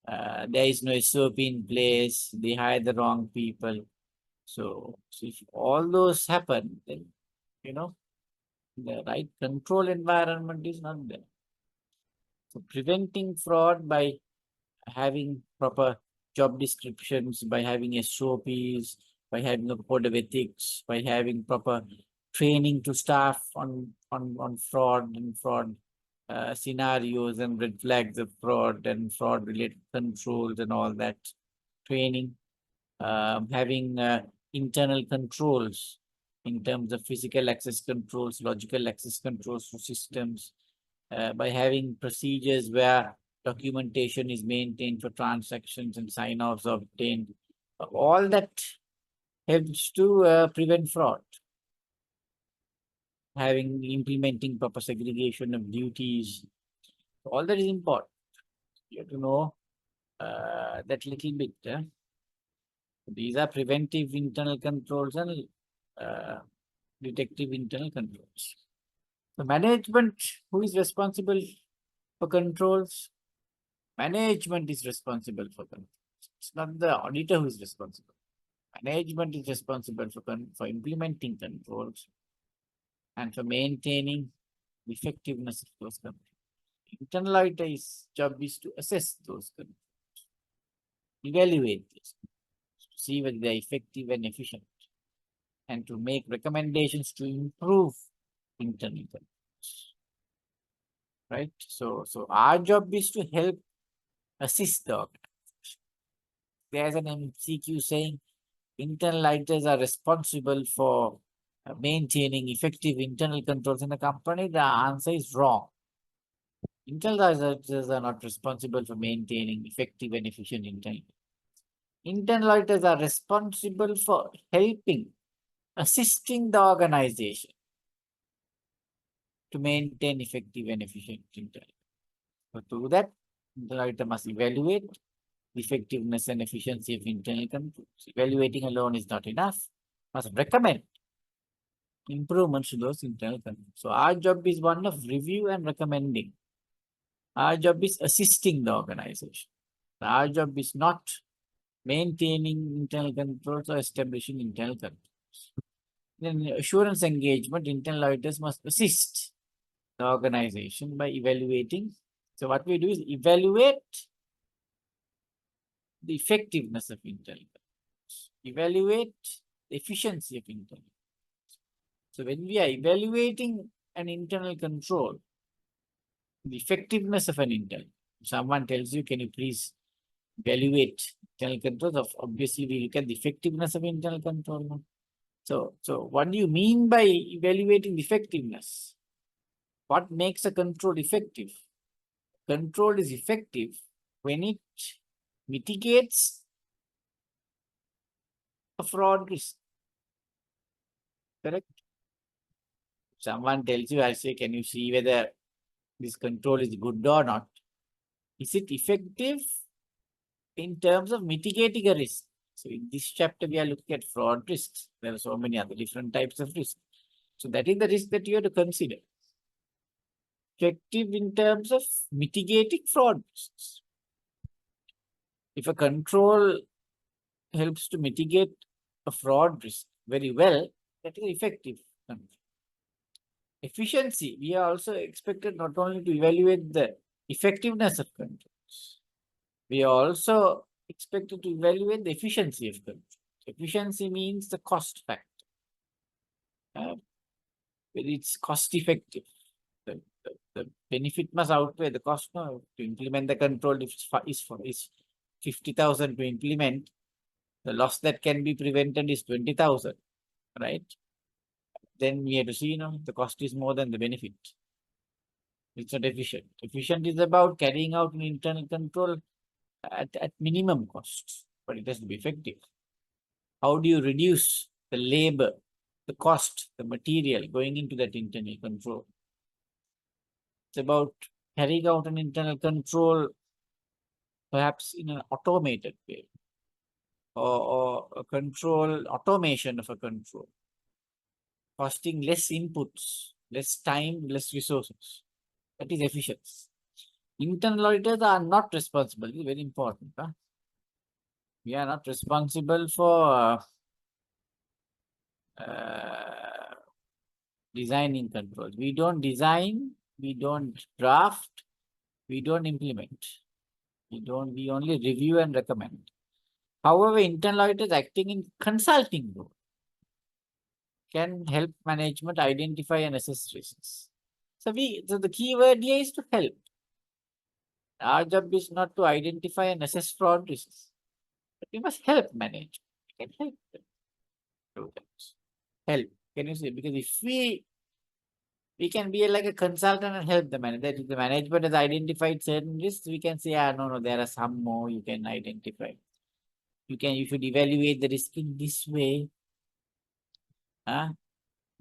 There is no SOP in place. They hire the wrong people. So if all those happen, then, the right control environment is not there. So preventing fraud by having proper job descriptions, by having SOPs, by having a code of ethics, by having proper training to staff on fraud and fraud scenarios and red flags of fraud and fraud related controls and all that training, having internal controls in terms of physical access controls, logical access controls for systems, by having procedures where documentation is maintained for transactions and sign-offs are obtained. All that helps to prevent fraud. Implementing proper segregation of duties, all that is important. You have to know that little bit. These are preventive internal controls and detective internal controls. The management, who is responsible for controls? Management is responsible for controls. It's not the auditor who is responsible. Management is responsible for implementing controls and for maintaining the effectiveness of those controls. Internal auditor's job is to assess those controls, evaluate this, to see whether they are effective and efficient, and to make recommendations to improve internal controls. Right? So our job is to help assist the organization. There's an MCQ saying internal auditors are responsible for maintaining effective internal controls in the company. The answer is wrong. Internal auditors are not responsible for maintaining effective and efficient internal. Internal auditors are responsible for helping, assisting the organization to maintain effective and efficient internal. So to do that, internal auditor must evaluate the effectiveness and efficiency of internal controls. Evaluating alone is not enough. Must recommend improvements to those internal controls. So our job is one of review and recommending. Our job is assisting the organization. Our job is not maintaining internal controls or establishing internal controls. In assurance engagement, internal auditors must assist the organization by evaluating. So what we do is evaluate the effectiveness of internal controls, evaluate the efficiency of internal controls. So when we are evaluating an internal control, the effectiveness of an internal, someone tells you, can you please evaluate internal controls? Obviously, we look at the effectiveness of internal control. So what do you mean by evaluating the effectiveness? What makes a control effective? Control is effective when it mitigates a fraud risk. Correct? Someone tells you, I say, can you see whether this control is good or not? Is it effective in terms of mitigating a risk? So in this chapter, we are looking at fraud risks. There are so many other different types of risks. So that is the risk that you have to consider. Effective in terms of mitigating fraud risks. If a control helps to mitigate a fraud risk very well, that is effective. Efficiency, we are also expected not only to evaluate the effectiveness of controls, we are also expected to evaluate the efficiency of controls. Efficiency means the cost factor. It's cost effective. The benefit must outweigh the cost. No, to implement the control is 50,000 to implement. The loss that can be prevented is 20,000, right? Then we have to see, the cost is more than the benefit. It's not efficient. Efficient is about carrying out an internal control at minimum cost, but it has to be effective. How do you reduce the labor, the cost, the material going into that internal control? It's about carrying out an internal control perhaps in an automated way, or a control automation of a control, costing less inputs, less time, less resources. That is efficiency. Internal auditors are not responsible. It's very important. We are not responsible for designing controls. We don't design, we don't draft, we don't implement. We only review and recommend. However, internal auditors acting in consulting role can help management identify and assess risks. So the key word here is to help. Our job is not to identify and assess fraud risks, but we must help manage. We can help them. Help. Can you see? Because if we We can be like a consultant and help the manager. If the management has identified certain risks, we can say, no, there are some more you can identify. You should evaluate the risk in this way. The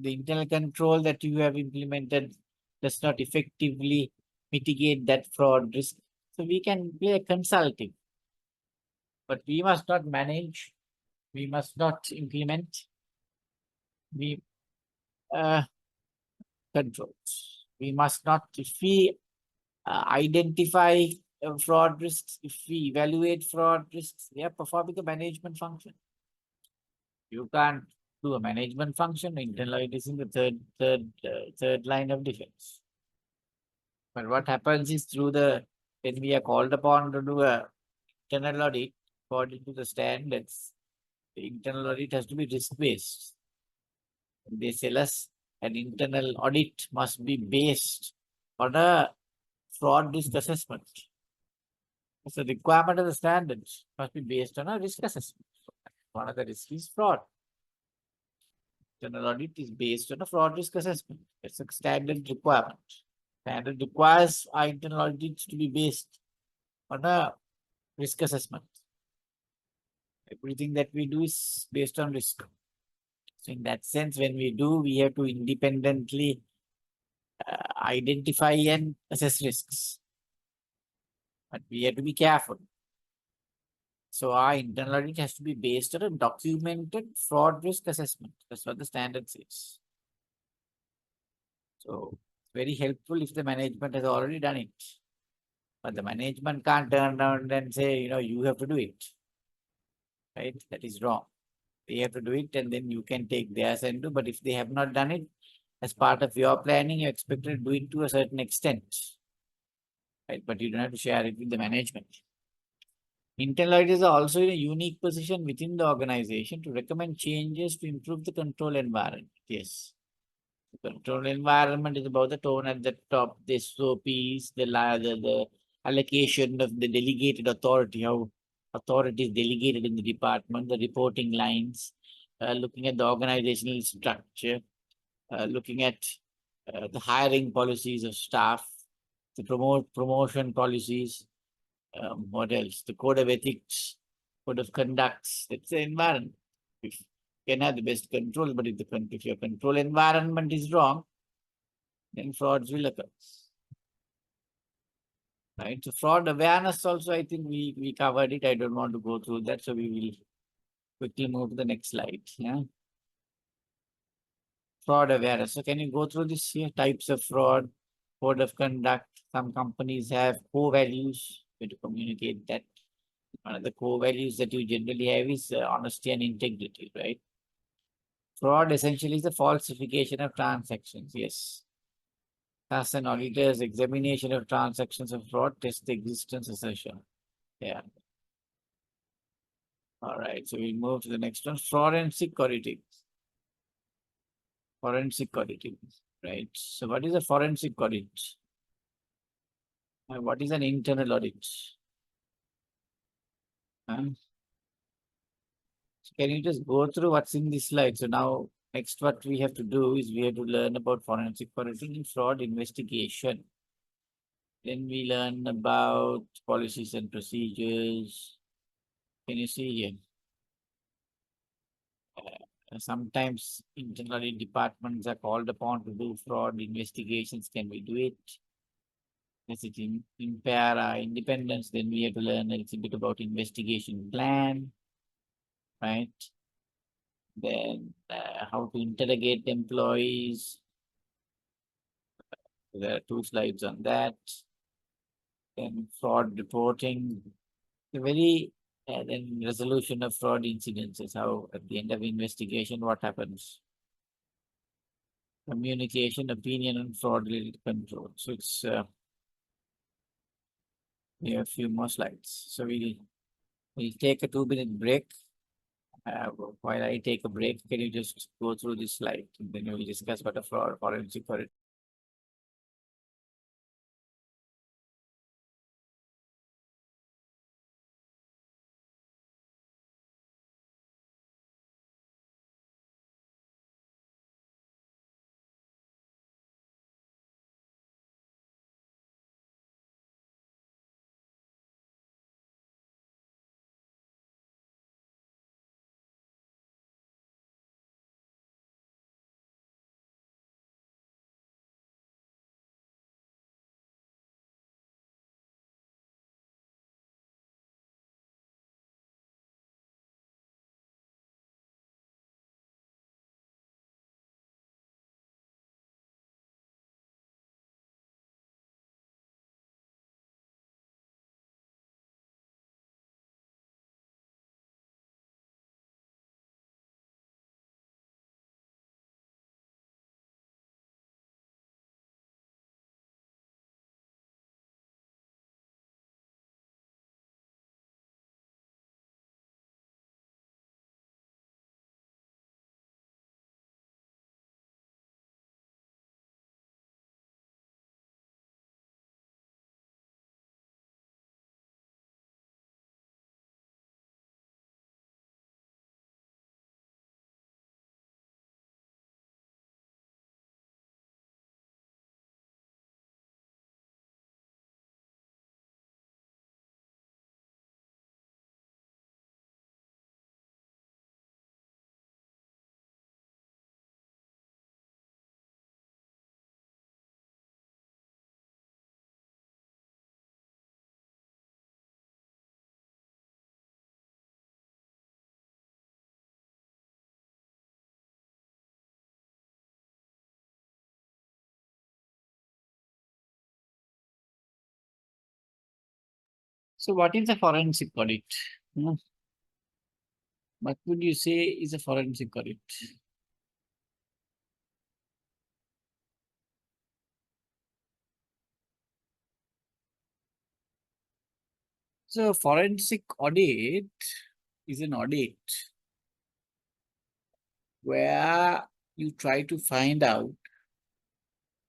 internal control that you have implemented does not effectively mitigate that fraud risk. So we can play a consulting, but we must not manage. We must not implement. We control. We must not, if we identify fraud risks, if we evaluate fraud risks, we are performing a management function. You can't do a management function. Internal audit is in the third line of defense. But what happens is when we are called upon to do a internal audit according to the standards, the internal audit has to be risk-based. They tell us an internal audit must be based on a fraud risk assessment. It's a requirement of the standards, must be based on a risk assessment. One of the risks is fraud. Internal audit is based on a fraud risk assessment. It's a standard requirement. Standard requires our internal audits to be based on a risk assessment. Everything that we do is based on risk. So in that sense, when we do, we have to independently identify and assess risks. But we have to be careful. So our internal audit has to be based on a documented fraud risk assessment. That's what the standard says. So very helpful if the management has already done it. But the management can't turn around and say, you have to do it. Right? That is wrong. They have to do it and then you can take theirs and do. But if they have not done it, as part of your planning, you're expected to do it to a certain extent. Right? But you don't have to share it with the management. Internal auditors are also in a unique position within the organization to recommend changes to improve the control environment. Yes. The control environment is about the tone at the top, the SOPs, the allocation of the delegated authority, how authority is delegated in the department, the reporting lines, looking at the organizational structure, looking at the hiring policies of staff, the promotion policies, what else? The code of ethics, code of conducts. That's the environment. If you can have the best control, but if your control environment is wrong, then frauds will occur. Right. So fraud awareness also, I think we covered it. I don't want to go through that. So we will quickly move to the next slide. Yeah. Fraud awareness. So can you go through this here? Types of fraud, code of conduct. Some companies have core values. We have to communicate that. One of the core values that you generally have is honesty and integrity, right? Fraud essentially is the falsification of transactions. Yes. As an auditor's examination of transactions of fraud test the existence assertion. Yeah. All right. So we'll move to the next one. Forensic auditing. Forensic auditing. Right. So what is a forensic audit? And what is an internal audit? So can you just go through what's in this slide? So now next what we have to do is we have to learn about forensic auditing and fraud investigation. Then we learn about policies and procedures. Can you see here? Sometimes internal audit departments are called upon to do fraud investigations. Can we do it? Does it impair our independence? Then we have to learn a little bit about investigation plan, right? Then how to interrogate employees. There are 2 slides on that. Then fraud reporting. Then resolution of fraud incidents is how at the end of investigation, what happens? Communication, opinion, and fraud related control. So it's we have a few more slides. So we'll take a 2-minute break. While I take a break, can you just go through this slide? And then we'll discuss what a forensic audit. So what is a forensic audit? What would you say is a forensic audit? So forensic audit is an audit where you try to find out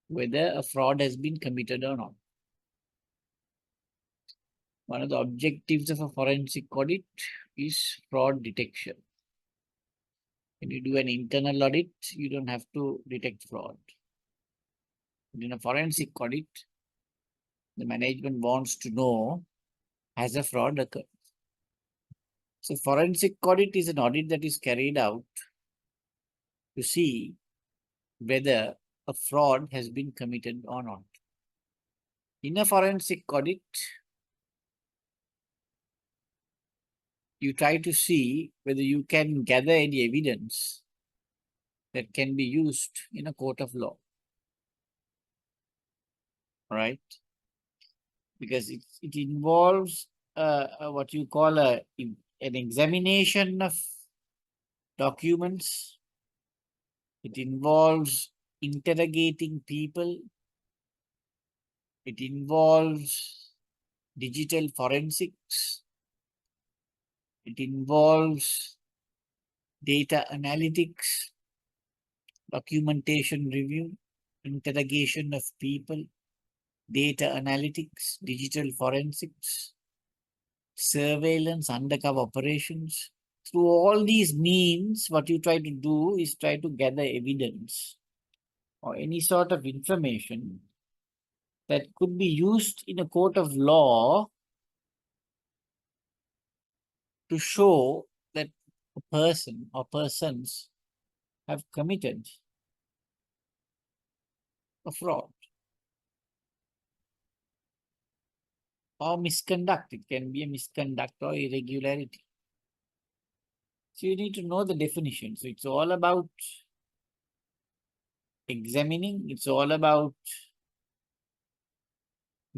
whether a fraud has been committed or not. One of the objectives of a forensic audit is fraud detection. When you do an internal audit, you don't have to detect fraud. But in a forensic audit, the management wants to know, has a fraud occurred? So forensic audit is an audit that is carried out to see whether a fraud has been committed or not. In a forensic audit, you try to see whether you can gather any evidence that can be used in a court of law. Right? Because it involves what you call an examination of documents. It involves interrogating people. It involves digital forensics. It involves data analytics, documentation review, interrogation of people, data analytics, digital forensics, surveillance, undercover operations. Through all these means, what you try to do is try to gather evidence or any sort of information that could be used in a court of law to show that a person or persons have committed a fraud or misconduct. It can be a misconduct or irregularity. So you need to know the definition. So it's all about examining, it's all about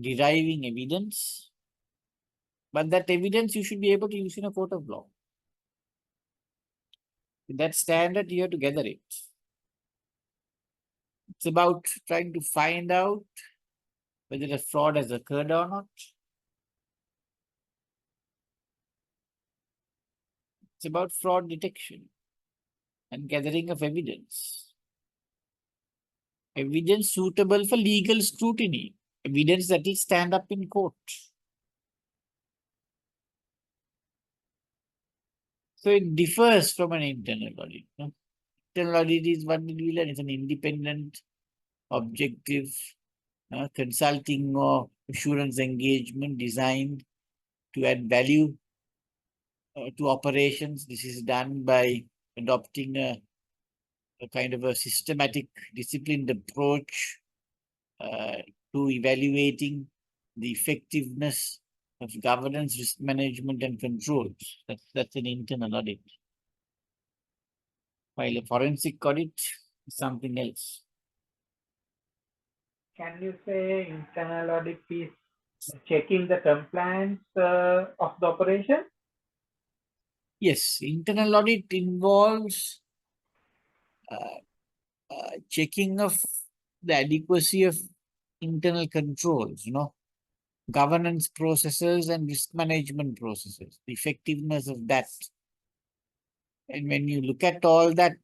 deriving evidence, but that evidence you should be able to use in a court of law. With that standard, you have to gather it. It's about trying to find out whether a fraud has occurred or not. It's about fraud detection and gathering of evidence. Evidence suitable for legal scrutiny. Evidence that will stand up in court. So it differs from an internal audit. No? Internal audit is what did we learn? It's an independent, objective, consulting or assurance engagement designed to add value to operations. This is done by adopting a kind of a systematic, disciplined approach to evaluating the effectiveness of governance, risk management, and controls. That's an internal audit. While a forensic audit is something else. Can you say internal audit is checking the compliance of the operation? Yes, internal audit involves checking of the adequacy of internal controls, governance processes and risk management processes, the effectiveness of that. And when you look at all that,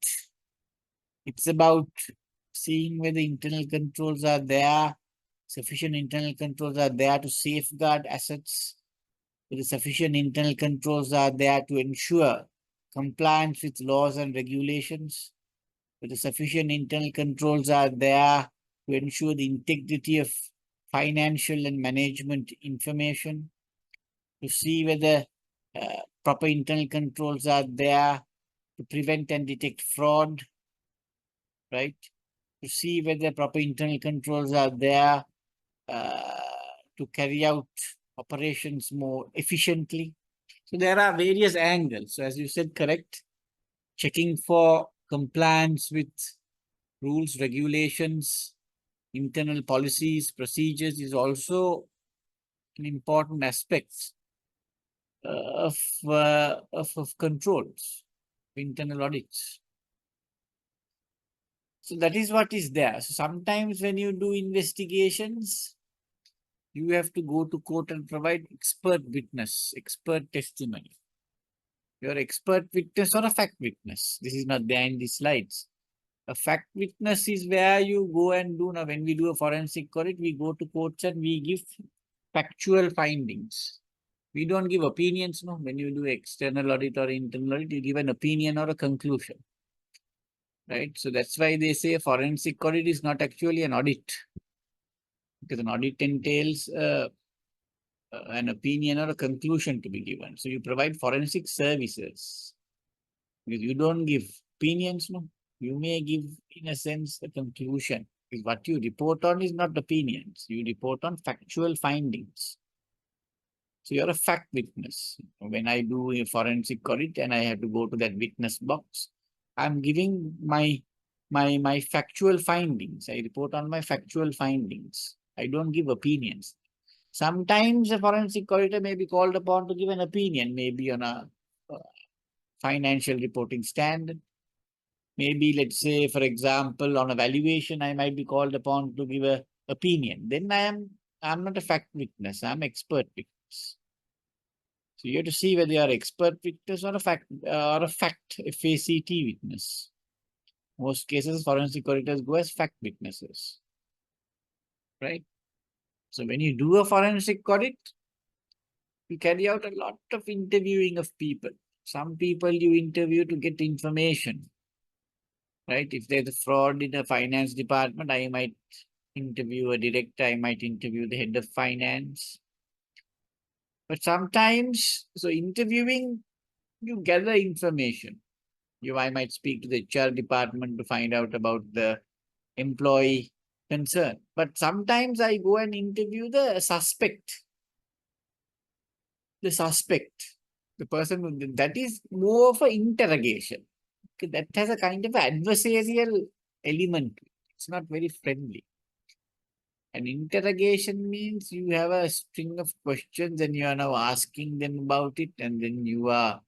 it's about seeing whether internal controls are there, sufficient internal controls are there to safeguard assets, whether sufficient internal controls are there to ensure compliance with laws and regulations, whether sufficient internal controls are there to ensure the integrity of financial and management information, to see whether proper internal controls are there to prevent and detect fraud, right? To see whether proper internal controls are there to carry out operations more efficiently. So there are various angles. So as you said, correct, checking for compliance with rules, regulations, internal policies, procedures is also an important aspect of controls, internal audits. So that is what is there. So sometimes when you do investigations, you have to go to court and provide expert witness, expert testimony. Your expert witness or a fact witness. This is not there in the slides. A fact witness is where you go and do, now when we do a forensic audit, we go to courts and we give factual findings. We don't give opinions, no. When you do external audit or internal audit, you give an opinion or a conclusion, right? So that's why they say a forensic audit is not actually an audit, because an audit entails an opinion or a conclusion to be given. So you provide forensic services, because you don't give opinions, no. You may give, in a sense, a conclusion. Because what you report on is not opinions. You report on factual findings. So you're a fact witness. When I do a forensic audit and I have to go to that witness box, I'm giving my factual findings. I report on my factual findings. I don't give opinions. Sometimes a forensic auditor may be called upon to give an opinion, maybe on a financial reporting standard. Maybe, let's say, for example, on a valuation, I might be called upon to give a opinion. Then I'm not a fact witness. I'm expert witness. So you have to see whether you are expert witness or a fact FACT witness. Most cases, forensic auditors go as fact witnesses, right? So when you do a forensic audit, you carry out a lot of interviewing of people. Some people you interview to get information, right? If there's a fraud in a finance department, I might interview a director, I might interview the head of finance. But sometimes, so interviewing, you gather information. I might speak to the HR department to find out about the employee concern. But sometimes I go and interview the suspect. The person that is more of an interrogation. That has a kind of adversarial element. It's not very friendly. An interrogation means you have a string of questions and you are now asking them about it, and then you're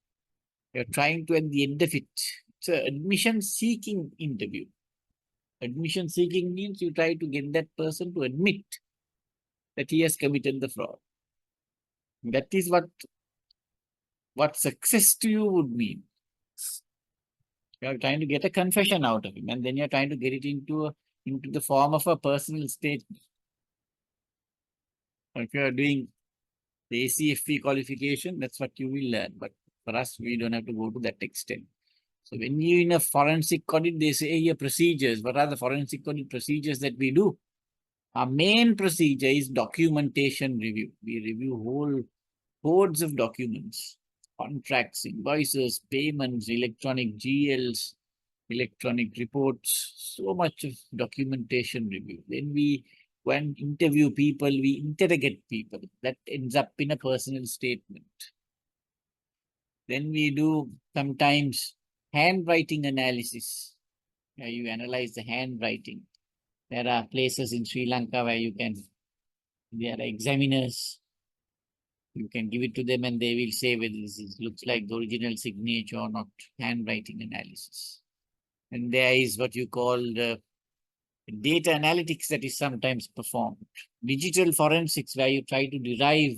trying to, at the end of it, it's an admission seeking interview. Admission seeking means you try to get that person to admit that he has committed the fraud. That is what success to you would mean. You are trying to get a confession out of him, and then you're trying to get it into the form of a personal statement. Or if you are doing the ACFE qualification, that's what you will learn. But for us, we don't have to go to that extent. So when you in a forensic audit, they say here procedures. What are the forensic audit procedures that we do? Our main procedure is documentation review. We review whole hordes of documents, contracts, invoices, payments, electronic GLs, electronic reports, so much of documentation review. Then we go and interview people, we interrogate people. That ends up in a personal statement. Then we do sometimes handwriting analysis. You analyze the handwriting. There are places in Sri Lanka where there are examiners. You can give it to them and they will say whether this looks like the original signature or not. Handwriting analysis. And there is what you call the data analytics that is sometimes performed. Digital forensics, where you try to derive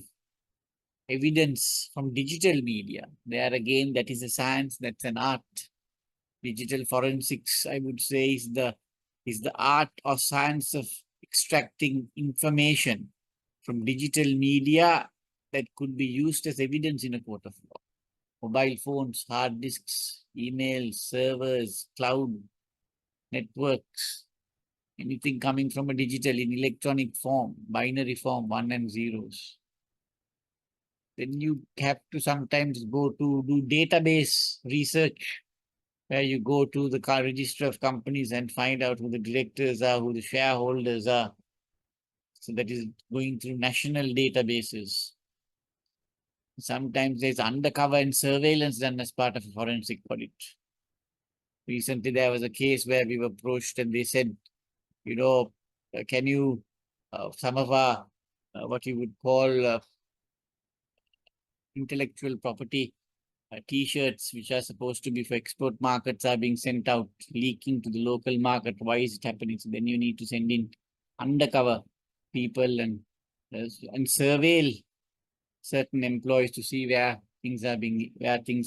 evidence from digital media. There again, that is a science, that's an art. Digital forensics, I would say, is the art or science of extracting information from digital media that could be used as evidence in a court of law. Mobile phones, hard disks, emails, servers, cloud, networks, anything coming from a digital in electronic form, binary form, 1 and zeros. Then you have to sometimes go to do database research, where you go to the register of companies and find out who the directors are, who the shareholders are. So that is going through national databases. Sometimes there's undercover and surveillance done as part of a forensic audit. Recently, there was a case where we were approached and they said, can you, some of our, what you would call intellectual property T-shirts, which are supposed to be for export markets, are being sent out, leaking to the local market. Why is it happening? So then you need to send in undercover people and surveil certain employees to see where things are being,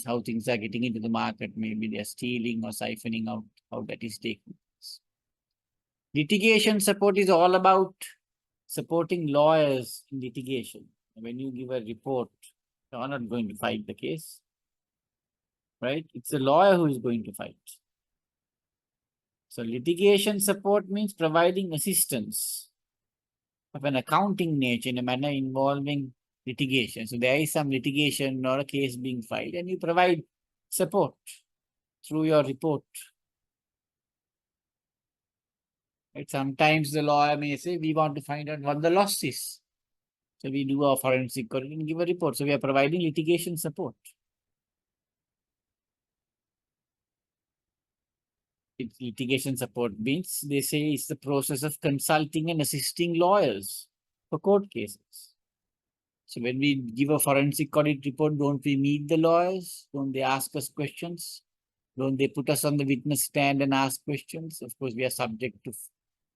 how things are getting into the market. Maybe they're stealing or siphoning out how that is taking place. Litigation support is all about supporting lawyers in litigation. When you give a report, you're not going to fight the case, right? It's a lawyer who is going to fight. So litigation support means providing assistance of an accounting nature in a manner involving litigation. So there is some litigation or a case being filed, and you provide support through your report. Right? Sometimes the lawyer may say, we want to find out what the loss is. So we do a forensic audit and give a report. So we are providing litigation support. Litigation support means they say it's the process of consulting and assisting lawyers for court cases. So when we give a forensic audit report, don't we meet the lawyers? Don't they ask us questions? Don't they put us on the witness stand and ask questions? Of course, we are subject to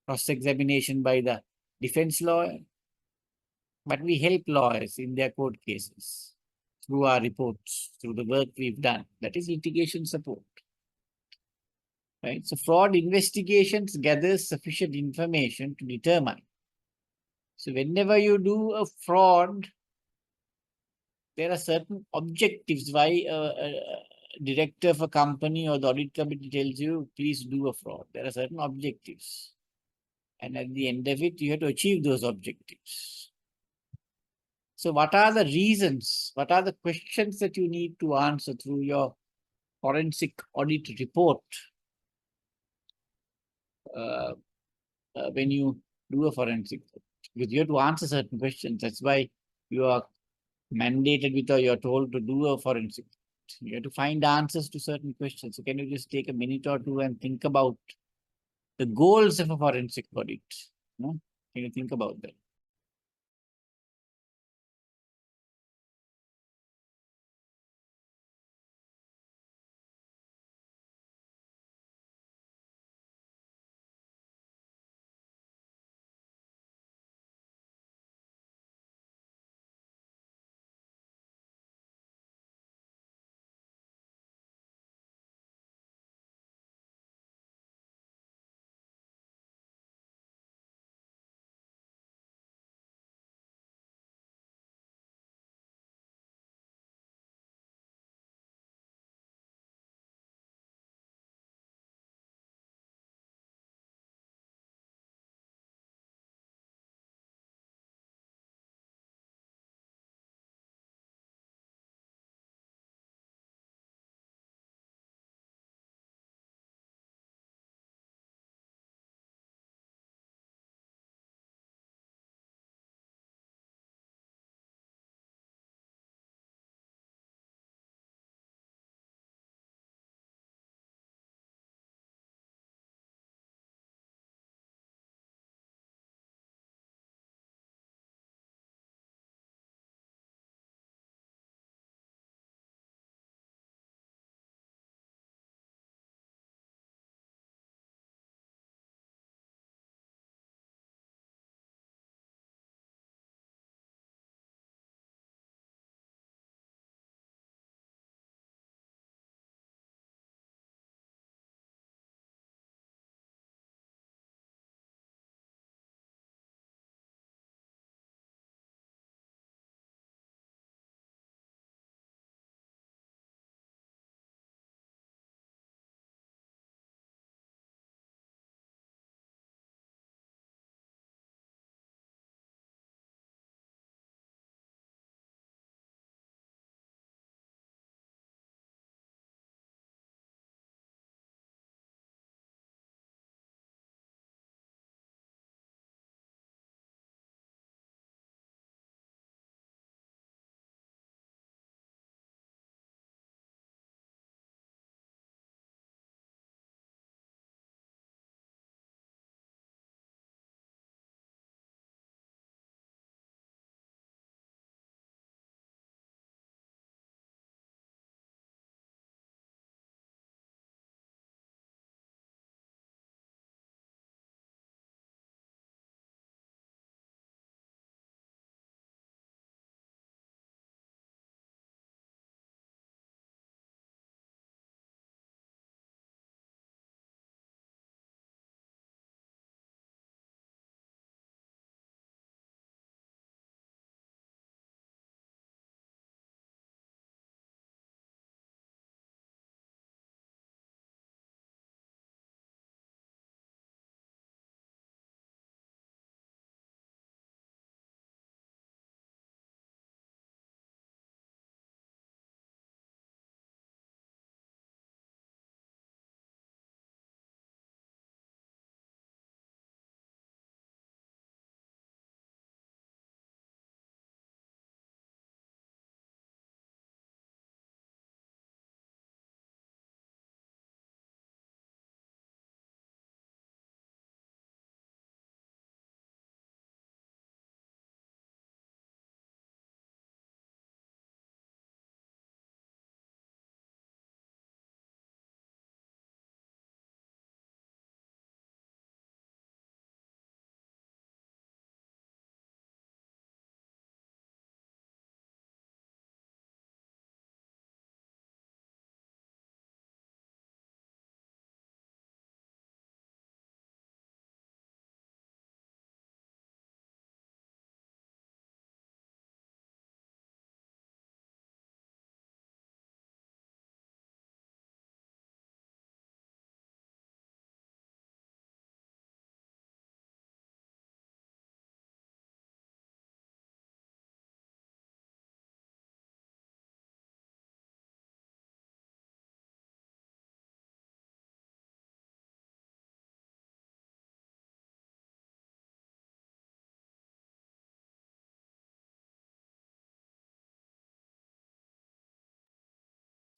cross-examination by the defense lawyer. But we help lawyers in their court cases through our reports, through the work we've done. That is litigation support. Right? So fraud investigations gather sufficient information to determine. So whenever you do a fraud, there are certain objectives why a director of a company or the audit committee tells you, please do a fraud. There are certain objectives. And at the end of it, you have to achieve those objectives. So what are the reasons? What are the questions that you need to answer through your forensic audit report when you do a forensic? Because you have to answer certain questions. That's why you are mandated with or you're told to do a forensic. You have to find answers to certain questions. So can you just take a minute or two and think about the goals of a forensic audit? No? Can you think about that?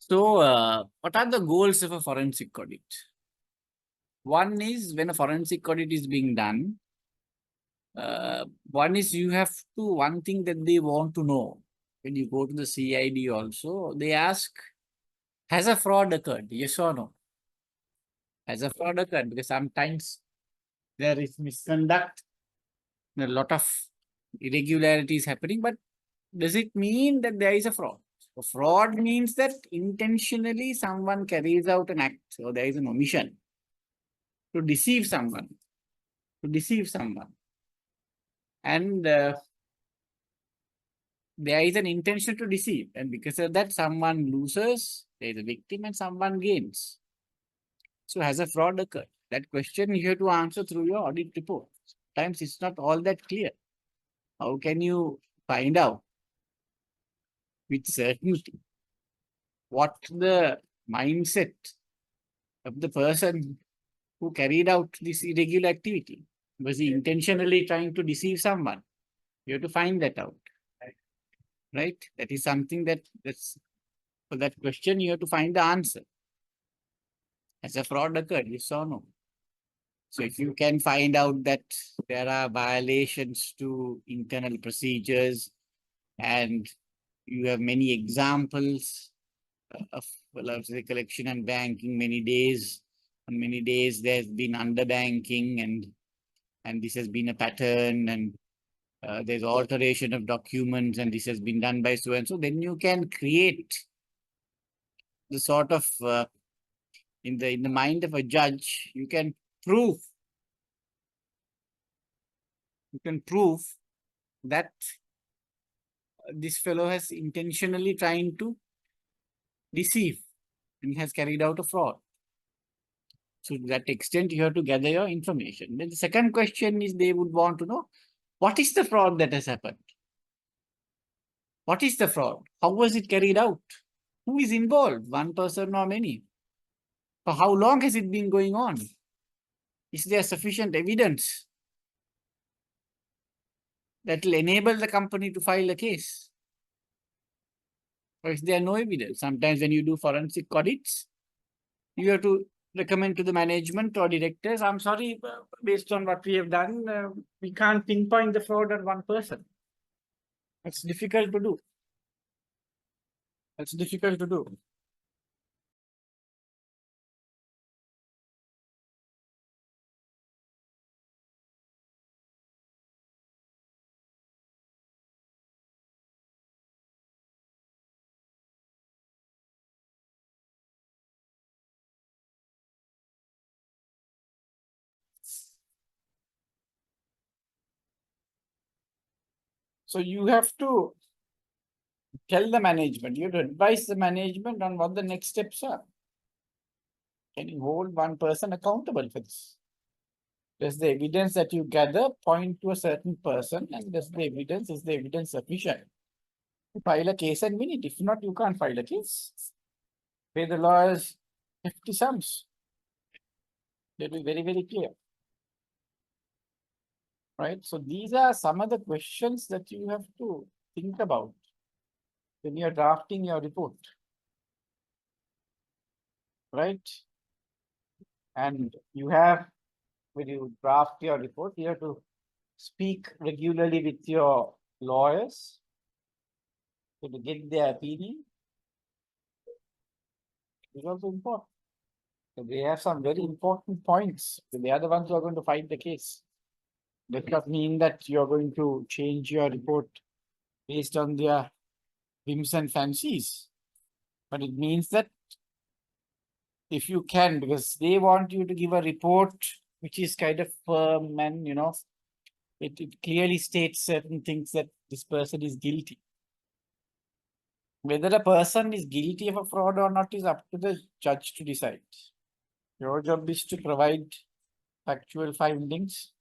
So, what are the goals of a forensic audit? One is when a forensic audit is being done, one is you have to, one thing that they want to know when you go to the CID also, they ask, has a fraud occurred? Yes or no? Has a fraud occurred? Because sometimes there is misconduct, a lot of irregularities happening, but does it mean that there is a fraud? So fraud means that intentionally someone carries out an act, so there is an omission to deceive someone, to deceive someone. And there is an intention to deceive. And because of that, someone loses, there is a victim, and someone gains. So has a fraud occurred? That question you have to answer through your audit report. Sometimes it's not all that clear. How can you find out with certainty what the mindset of the person who carried out this irregular activity? Was he intentionally trying to deceive someone? You have to find that out, right? That is something that's for that question, you have to find the answer. Has a fraud occurred? Yes or no? So if you can find out that there are violations to internal procedures and you have many examples of, well, I would say collection and banking, many days, on many days there's been underbanking and this has been a pattern and there's alteration of documents and this has been done by so and so, then you can create the sort of in the mind of a judge, you can prove that this fellow has intentionally trying to deceive and has carried out a fraud. So to that extent, you have to gather your information. Then the second question is they would want to know, what is the fraud that has happened? What is the fraud? How was it carried out? Who is involved? One person or many? For how long has it been going on? Is there sufficient evidence that will enable the company to file a case? Or is there no evidence? Sometimes when you do forensic audits, you have to recommend to the management or directors, I'm sorry, based on what we have done, we can't pinpoint the fraud on one person. It's difficult to do. It's difficult to do. So you have to tell the management, you have to advise the management on what the next steps are. Can you hold one person accountable for this? Does the evidence that you gather point to a certain person, and is the evidence sufficient to file a case and win it? If not, you can't file a case. Pay the lawyers hefty sums. They'll be very, very clear. Right? So these are some of the questions that you have to think about when you're drafting your report. Right? And you have, when you draft your report, you have to speak regularly with your lawyers to get their opinion. It's also important. So they have some very important points. They are the ones who are going to fight the case. Does not mean that you're going to change your report based on their whims and fancies. But it means that if you can, because they want you to give a report which is kind of firm and, it clearly states certain things that this person is guilty. Whether a person is guilty of a fraud or not is up to the judge to decide. Your job is to provide factual findings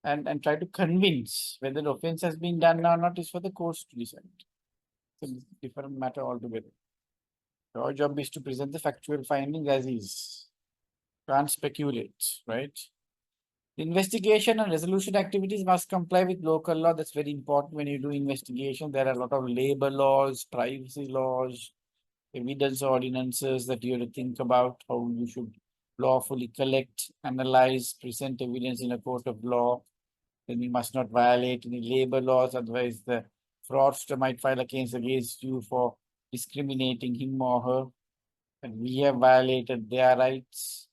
and try to convince whether the offense has been done or not is for the courts to decide. It's a different matter altogether. Your job is to present the factual findings as is. Can't speculate, right? Investigation and resolution activities must comply with local law. That's very important when you do investigation. There are a lot of labor laws, privacy laws, evidence ordinances that you have to think about, how you should lawfully collect, analyze, present evidence in a court of law. Then you must not violate any labor laws, otherwise the fraudster might file a case against you for discriminating him or her. And we have violated their rights.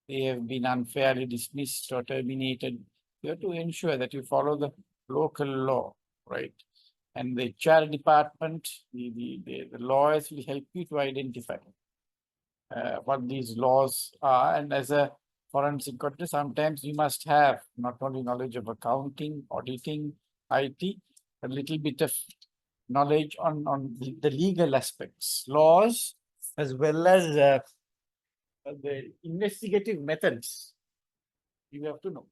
They have been unfairly dismissed or terminated. You have to ensure that you follow the local law, right? And the HR department, the lawyers will help you to identify what these laws are. And as a forensic auditor, sometimes you must have not only knowledge of accounting, auditing, IT, a little bit of knowledge on the legal aspects, laws, as well as the investigative methods. You have to know,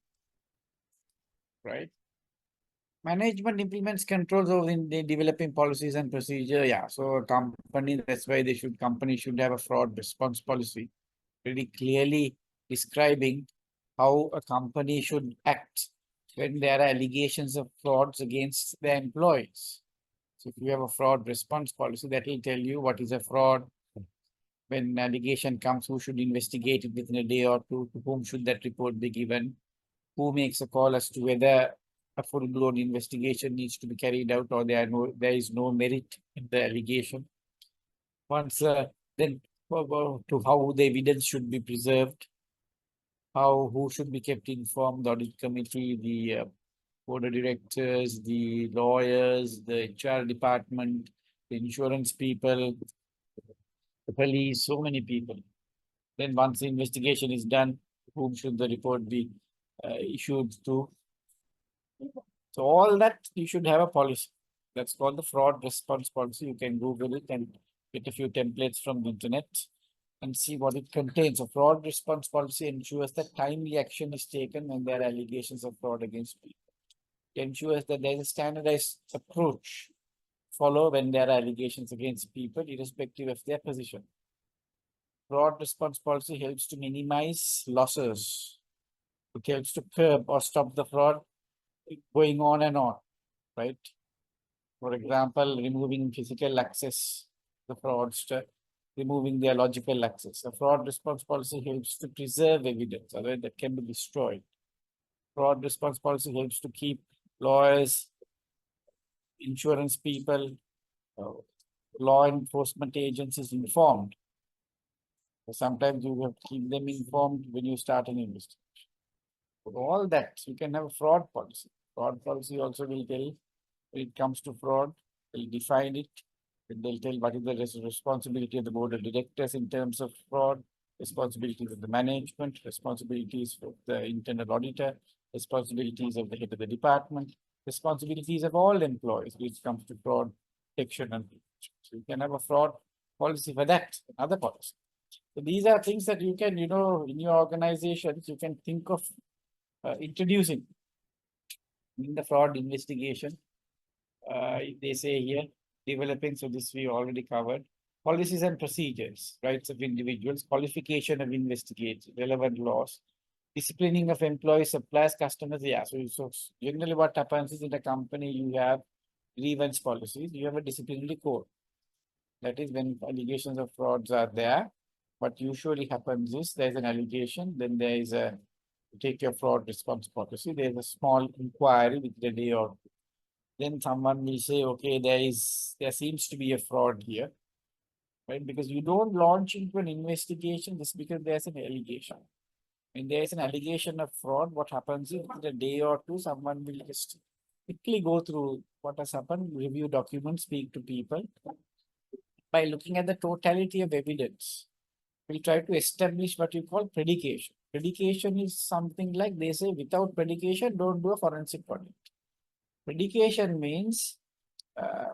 right? Management implements controls over in the developing policies and procedure. Yeah, so a company, that's why company should have a fraud response policy, very clearly describing how a company should act when there are allegations of frauds against their employees. So if you have a fraud response policy, that will tell you what is a fraud. When allegation comes, who should investigate it within a day or two, to whom should that report be given, who makes a call as to whether a full-blown investigation needs to be carried out or there is no merit in the allegation. Once then to how the evidence should be preserved, who should be kept informed, the audit committee, the board of directors, the lawyers, the HR department, the insurance people, the police, so many people. Then once the investigation is done, whom should the report be issued to? So all that you should have a policy. That's called the fraud response policy. You can Google it and get a few templates from the internet and see what it contains. A fraud response policy ensures that timely action is taken when there are allegations of fraud against people. It ensures that there is a standardized approach followed when there are allegations against people, irrespective of their position. Fraud response policy helps to minimize losses. It helps to curb or stop the fraud going on and on, right? For example, removing physical access, the fraudster, removing their logical access. A fraud response policy helps to preserve evidence, otherwise that can be destroyed. Fraud response policy helps to keep lawyers, insurance people, law enforcement agencies informed. Sometimes you have to keep them informed when you start an investigation. For all that, you can have a fraud policy. Fraud policy also will tell when it comes to fraud, they'll define it. They'll tell what is the responsibility of the board of directors in terms of fraud, responsibilities of the management, responsibilities of the internal auditor, responsibilities of the head of the department, responsibilities of all employees when it comes to fraud detection and prevention. So you can have a fraud policy for that, another policy. So these are things that you can, in your organizations, you can think of introducing in the fraud investigation. They say here, developing, so this we already covered, policies and procedures, rights of individuals, qualification of investigators, relevant laws, disciplining of employees, suppliers, customers. Yeah, so generally what happens is in a company, you have grievance policies, you have a disciplinary code. That is when allegations of frauds are there. What usually happens is there's an allegation, then there is a take your fraud response policy. There's a small inquiry within a day or two. Then someone will say, okay, there seems to be a fraud here, right? Because you don't launch into an investigation just because there's an allegation. When there is an allegation of fraud, what happens is in a day or two, someone will just quickly go through what has happened, review documents, speak to people. By looking at the totality of evidence, we try to establish what you call predication. Predication is something like they say, without predication, don't do a forensic audit. Predication means,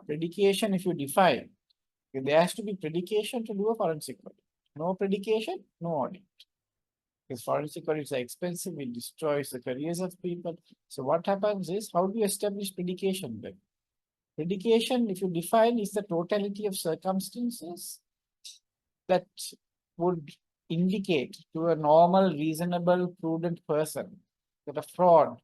predication, if you define, there has to be predication to do a forensic audit. No predication, no audit. Because forensic audits are expensive, it destroys the careers of people. So what happens is, how do you establish predication then? Predication, if you define, is the totality of circumstances that would indicate to a normal, reasonable, prudent person that a fraud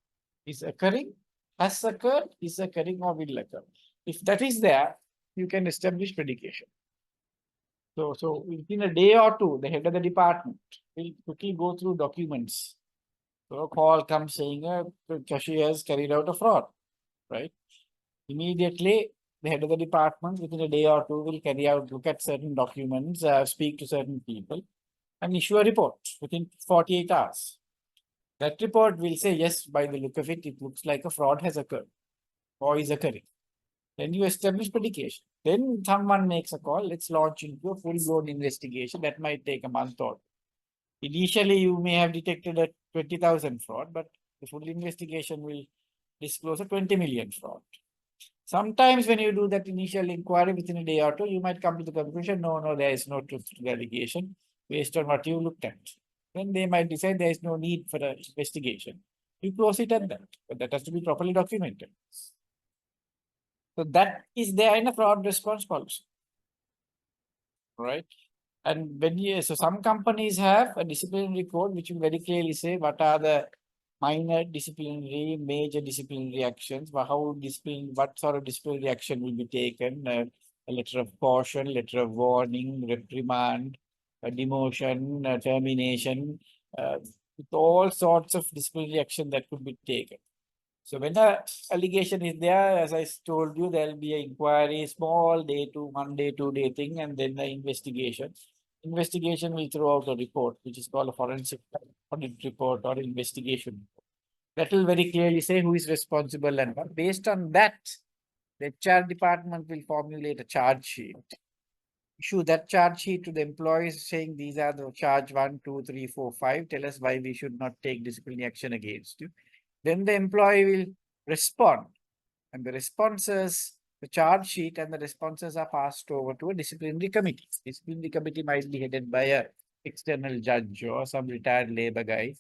is occurring, has occurred, is occurring, or will occur. If that is there, you can establish predication. So within a day or two, the head of the department will quickly go through documents. So a call comes saying the cashier has carried out a fraud, right? Immediately, the head of the department within a day or two will carry out, look at certain documents, speak to certain people, and issue a report within 48 hours. That report will say, yes, by the look of it, it looks like a fraud has occurred or is occurring. Then you establish medication. Then someone makes a call, let's launch into a full-blown investigation. That might take a month or two. Initially, you may have detected a 20,000 fraud, but the full investigation will disclose a 20 million fraud. Sometimes when you do that initial inquiry within a day or two, you might come to the conclusion, no, there is no truth to the allegation based on what you looked at. Then they might decide there is no need for an investigation. You close it at that, but that has to be properly documented. So that is there in a fraud response policy, right? And when you, so some companies have a disciplinary code which will very clearly say what are the minor disciplinary, major disciplinary actions, what sort of disciplinary action will be taken, a letter of caution, letter of warning, reprimand, a demotion, termination, with all sorts of disciplinary action that could be taken. So when the allegation is there, as I told you, there will be an inquiry, small day to 1 day, 2 day thing, and then the investigation. Investigation will throw out a report, which is called a forensic audit report or investigation. That will very clearly say who is responsible and what. Based on that, the HR department will formulate a charge sheet. Issue that charge sheet to the employees saying these are the charge 1, 2, 3, 4, 5. Tell us why we should not take disciplinary action against you. Then the employee will respond, and the responses, the charge sheet and the responses are passed over to a disciplinary committee. Disciplinary committee might be headed by a external judge or some retired labor guy.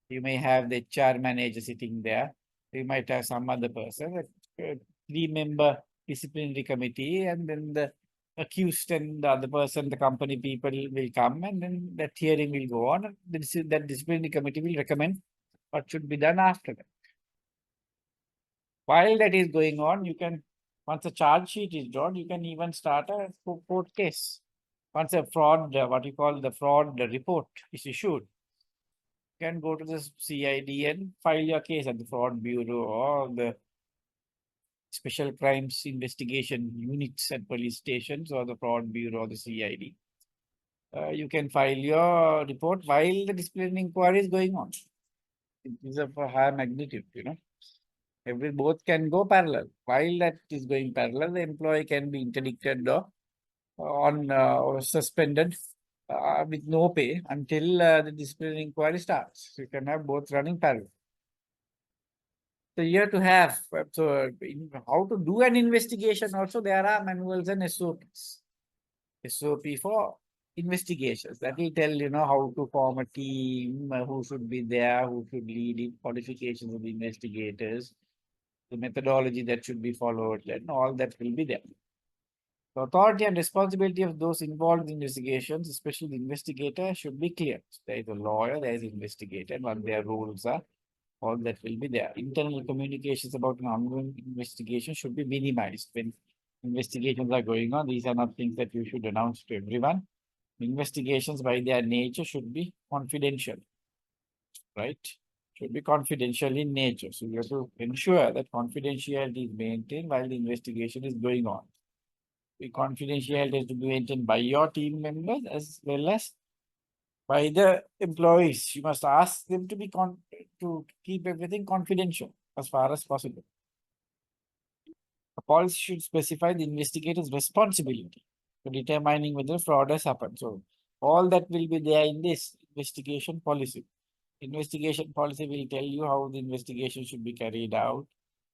You may have the HR manager sitting there. You might have some other person, a 3-member disciplinary committee, and then the accused and the other person, the company people will come, and then that hearing will go on. That disciplinary committee will recommend what should be done after that. While that is going on, you can, once a charge sheet is drawn, you can even start a court case. Once a fraud, what you call the fraud report is issued, you can go to the CID and file your case at the fraud bureau or the special crimes investigation units at police stations or the fraud bureau or the CID. You can file your report while the disciplinary inquiry is going on. It is of a higher magnitude, both can go parallel. While that is going parallel, the employee can be interdicted or suspended with no pay until the disciplinary inquiry starts. So you can have both running parallel. So you have to have, how to do an investigation also, there are manuals and SOPs. SOP for investigations that will tell, how to form a team, who should be there, who should lead it, qualifications of the investigators, the methodology that should be followed, and all that will be there. The authority and responsibility of those involved in investigations, especially the investigator, should be clear. There is a lawyer, there is an investigator, and what their roles are, all that will be there. Internal communications about an ongoing investigation should be minimized. When investigations are going on, these are not things that you should announce to everyone. Investigations by their nature should be confidential, right? Should be confidential in nature. So you have to ensure that confidentiality is maintained while the investigation is going on. The confidentiality has to be maintained by your team members as well as by the employees. You must ask them to keep everything confidential as far as possible. A policy should specify the investigator's responsibility for determining whether fraud has happened. So all that will be there in this investigation policy. Investigation policy will tell you how the investigation should be carried out,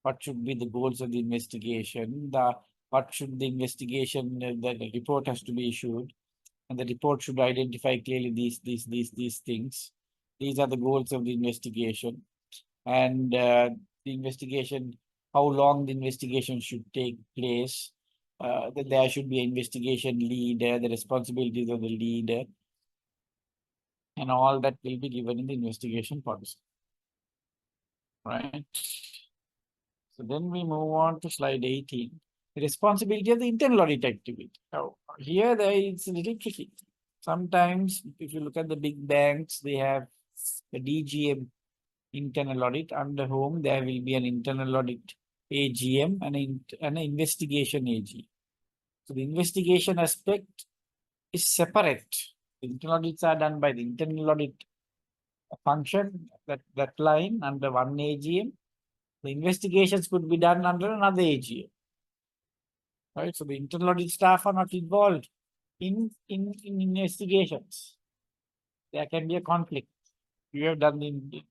what should be the goals of the investigation, what should the investigation, the report has to be issued, and the report should identify clearly these things. These are the goals of the investigation, and the investigation, how long the investigation should take place. That there should be an investigation leader, the responsibilities of the leader, and all that will be given in the investigation policy. Right. So then we move on to slide 18. The responsibility of the internal audit activity. here it's a little tricky. Sometimes, if you look at the big banks, they have the DGM internal audit, under whom there will be an internal audit AGM and an investigation AG. So the investigation aspect is separate. The internal audits are done by the internal audit function, that line under one AGM. The investigations could be done under another AGM. Right? So the internal audit staff are not involved in investigations. There can be a conflict. You have done the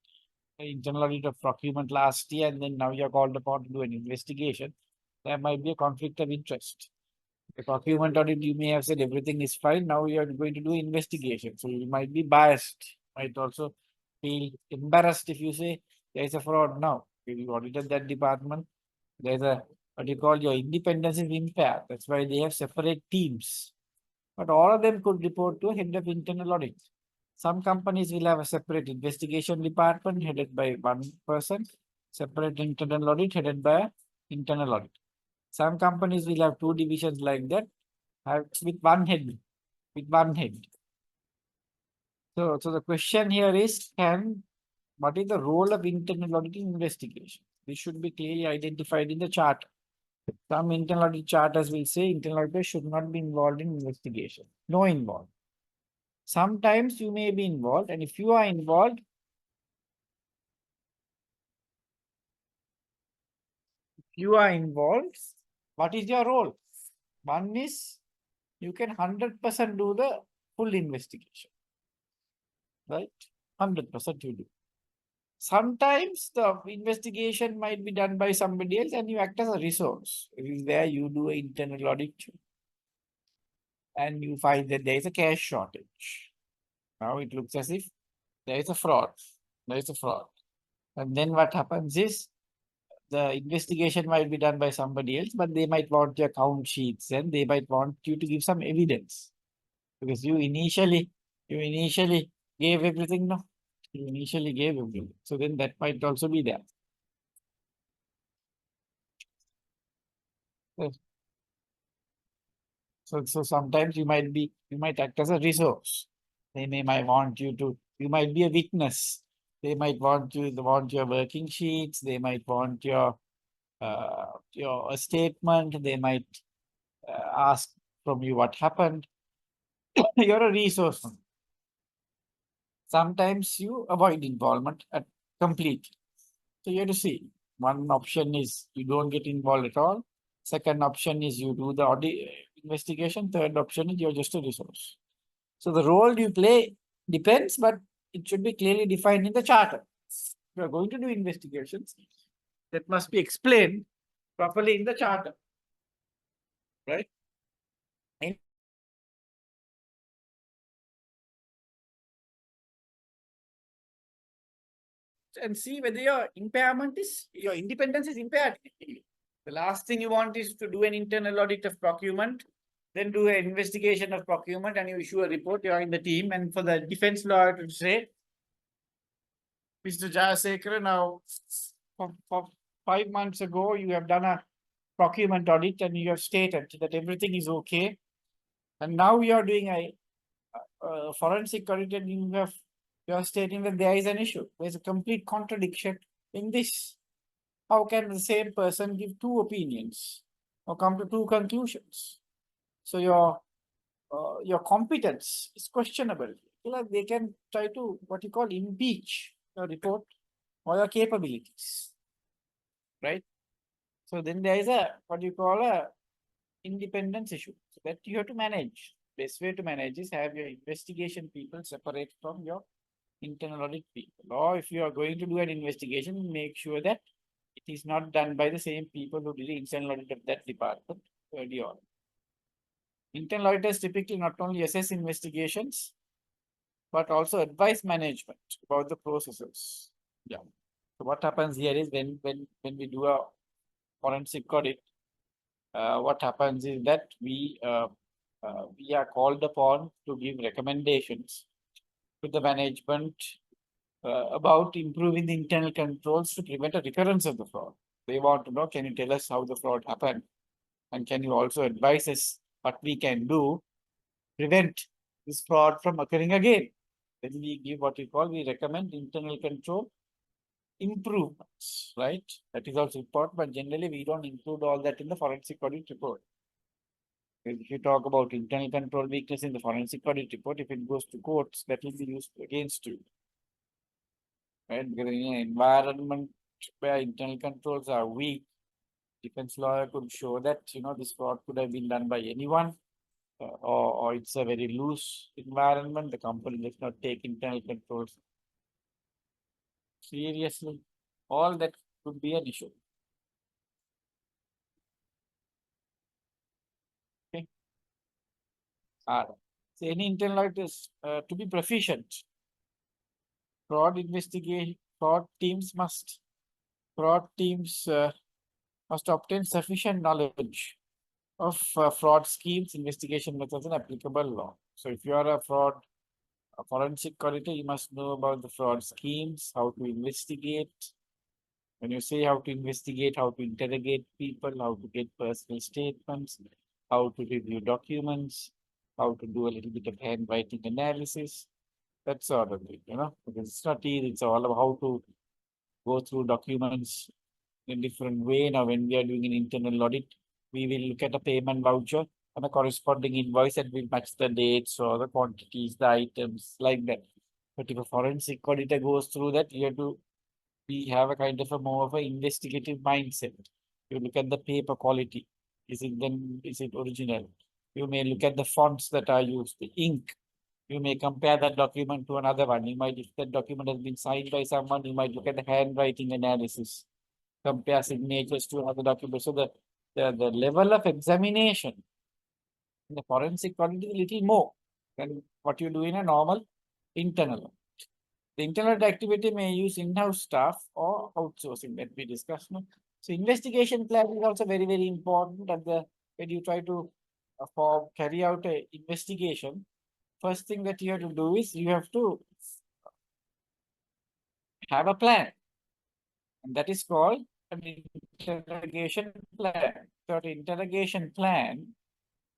internal audit of procurement last year, and then now you're called upon to do an investigation. There might be a conflict of interest. The procurement audit, you may have said everything is fine. Now you're going to do investigation. So you might be biased. Might also feel embarrassed if you say there is a fraud now. You audited that department. There's a what you call your independence is impaired. That's why they have separate teams. But all of them could report to a head of internal audit. Some companies will have a separate investigation department headed by one person, separate internal audit headed by internal audit. Some companies will have two divisions like that, with one head, So the question here is, what is the role of internal audit in investigation? This should be clearly identified in the charter. Some internal audit charters will say internal auditors should not be involved in investigation. No involved. Sometimes you may be involved, and if you are involved, what is your role? One is you can 100% do the full investigation, right? 100% you do. Sometimes the investigation might be done by somebody else and you act as a resource. It is where you do an internal audit and you find that there is a cash shortage. Now it looks as if there is a fraud. And then what happens is the investigation might be done by somebody else, but they might want your count sheets and they might want you to give some evidence. Because you initially gave everything, no? You initially gave everything. So then that might also be there. So sometimes you might act as a resource. Might want you to, you might be a witness. They might want your working sheets. They might want your a statement. They might ask from you what happened. You're a resource. Sometimes you avoid involvement completely. So you have to see. One option is you don't get involved at all. Second option is you do the audit investigation. Third option is you're just a resource. So the role you play depends, but it should be clearly defined in the charter. If you are going to do investigations, that must be explained properly in the charter, right? And see whether your independence is impaired. The last thing you want is to do an internal audit of procurement, then do an investigation of procurement, and you issue a report. You are in the team, and for the defense lawyer to say, Mr. Jayasekara, now for 5 months ago, you have done a procurement audit and you have stated that everything is okay. And now you are doing a forensic audit and you are stating that there is an issue. There's a complete contradiction in this. How can the same person give two opinions or come to two conclusions? So your competence is questionable. They can try to what you call impeach your report or your capabilities, right? So then there is a what you call a independence issue. So that you have to manage. Best way to manage is have your investigation people separate from your internal audit people. Or if you are going to do an investigation, make sure that it is not done by the same people who did the internal audit of that department early on. Internal auditors typically not only assess investigations, but also advise management about the processes. Yeah. So what happens here is when we do a forensic audit, what happens is that we are called upon to give recommendations to the management about improving the internal controls to prevent a recurrence of the fraud. They want to know, can you tell us how the fraud happened? And can you also advise us what we can do, prevent this fraud from occurring again. Then we give what we recommend internal control improvements, right? That is also important, but generally we don't include all that in the forensic audit report. If you talk about internal control weakness in the forensic audit report, if it goes to courts, that will be used against you. Right? Because in an environment where internal controls are weak, defense lawyer could show that this fraud could have been done by anyone, or it's a very loose environment. The company does not take internal controls seriously. All that could be an issue. Okay. So any internal audit is to be proficient. Fraud investigation, fraud teams must obtain sufficient knowledge of fraud schemes, investigation methods, and applicable law. So if you are a forensic auditor, you must know about the fraud schemes, how to investigate. When you say how to investigate, how to interrogate people, how to get personal statements, how to review documents, how to do a little bit of handwriting analysis, that sort of thing, because it's not easy. It's all about how to go through documents in a different way. Now, when we are doing an internal audit, we will look at a payment voucher and a corresponding invoice and we'll match the dates or the quantities, the items, like that. But if a forensic auditor goes through that, we have a kind of a more of an investigative mindset. You look at the paper quality. Is it original? You may look at the fonts that are used, the ink. You may compare that document to another one. If that document has been signed by someone, you might look at the handwriting analysis, compare signatures to another document. So the level of examination in the forensic audit is a little more than what you do in a normal internal. The internal activity may use in-house staff or outsourcing that we discussed. No? So investigation plan is also very, very important when you try to carry out an investigation. First thing that you have to do is you have to have a plan. And that is called an interrogation plan. So the interrogation plan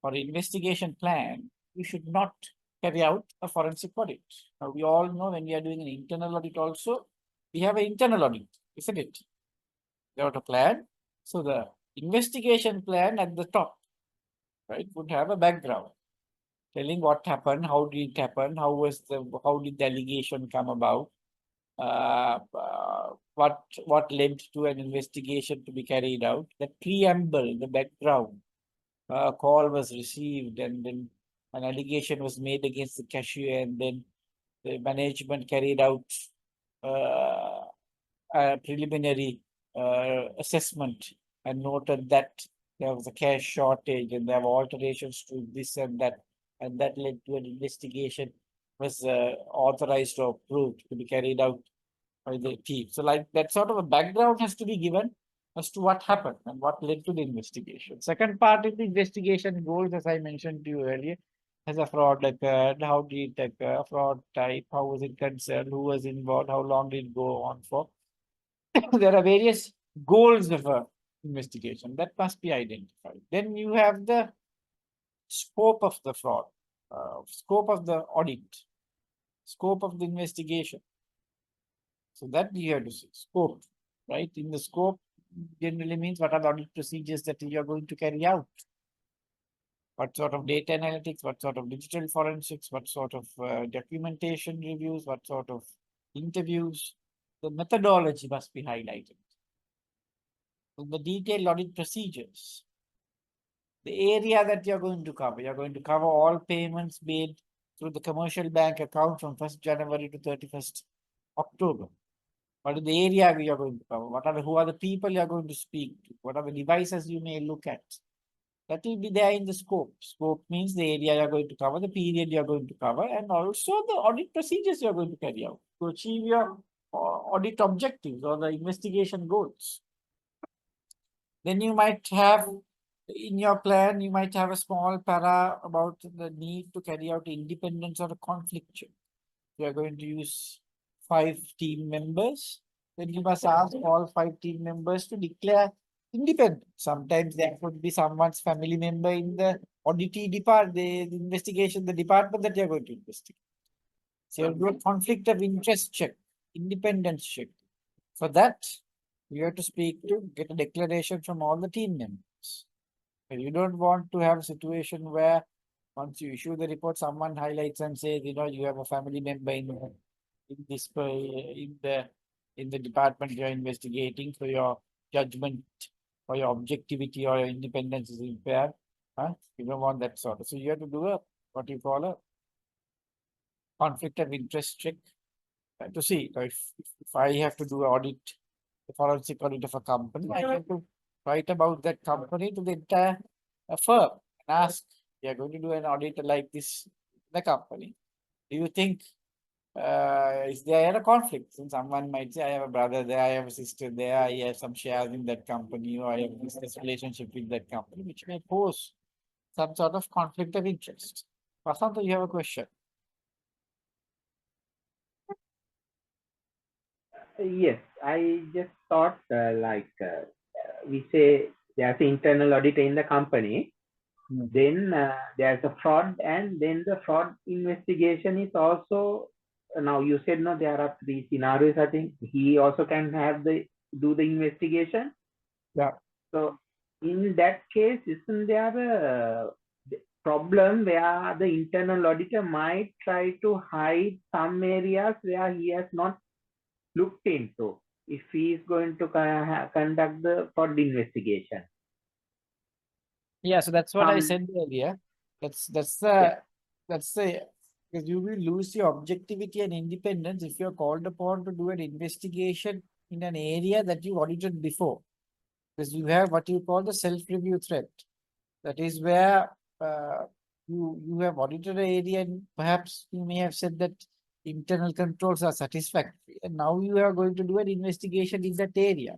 or investigation plan, you should not carry out a forensic audit. Now, we all know when we are doing an internal audit also, we have an internal audit, isn't it? We have a plan. So the investigation plan at the top, right, would have a background telling what happened, how did it happen, how did the allegation come about, what led to an investigation to be carried out, the preamble, the background. A call was received and then an allegation was made against the cashier, and then the management carried out a preliminary assessment and noted that there was a cash shortage and there were alterations to this and that led to an investigation was authorized or approved to be carried out by the team. So like that sort of a background has to be given as to what happened and what led to the investigation. Second part is the investigation goals, as I mentioned to you earlier. Has a fraud occurred? How did it occur? Fraud type? How was it concerned? Who was involved? How long did it go on for? There are various goals of a investigation that must be identified. Then you have the scope of the fraud, scope of the audit, scope of the investigation. So that you have to see scope, right? In the scope generally means what are the audit procedures that you are going to carry out? What sort of data analytics, what sort of digital forensics, what sort of documentation reviews, what sort of interviews. The methodology must be highlighted. The detailed audit procedures. The area that you're going to cover. You're going to cover all payments made through the commercial bank account from 1st January to 31st October. What is the area we are going to cover? Who are the people you are going to speak to? What are the devices you may look at? That will be there in the scope. Scope means the area you are going to cover, the period you are going to cover, and also the audit procedures you are going to carry out to achieve your audit objectives or the investigation goals. Then you might have in your plan, you might have a small para about the need to carry out independence or a conflict check. You are going to use 5 team members. Then you must ask all 5 team members to declare independent. Sometimes there could be someone's family member in the auditee department, the investigation, the department that you're going to investigate. So you do a conflict of interest check, independence check. For that, you have to speak to get a declaration from all the team members. And you don't want to have a situation where once you issue the report, someone highlights and says, you have a family member in this in the department you're investigating, so your judgment or your objectivity or your independence is impaired. You don't want that sort of. So you have to do a what you call a conflict of interest check to see if I have to do an audit, the forensic audit of a company, I have to write about that company to the entire firm and ask, we are going to do an audit like this in the company. Do you think is there a conflict? Since someone might say, I have a brother there, I have a sister there, I have some shares in that company, or I have a business relationship with that company, which may pose some sort of conflict of interest. Vasanta, you have a question? Yes, I just thought we say there's an internal auditor in the company, then there's a fraud, and then the fraud investigation is also, now you said no, there are three scenarios. I think he also can have do the investigation. Yeah. So in that case, isn't there a problem where the internal auditor might try to hide some areas where he has not looked into if he is going to conduct the fraud investigation? Yeah, so that's what I said earlier. That's the because you will lose your objectivity and independence if you're called upon to do an investigation in an area that you audited before. Because you have what you call the self-review threat. That is where you have audited an area and perhaps you may have said that internal controls are satisfactory. And now you are going to do an investigation in that area.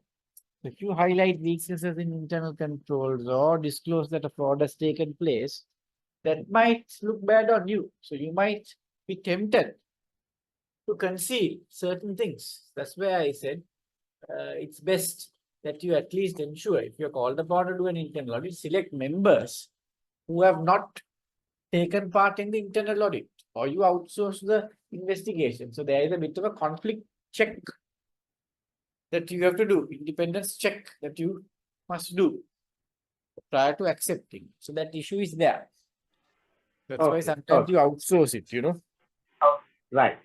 If you highlight weaknesses in internal controls or disclose that a fraud has taken place, that might look bad on you. So you might be tempted to conceal certain things. That's where I said it's best that you at least ensure, if you're called upon to do an internal audit, select members who have not taken part in the internal audit, or you outsource the investigation. So there is a bit of a conflict check that you have to do, independence check that you must do prior to accepting. So that issue is there. That's why sometimes you outsource it. Right.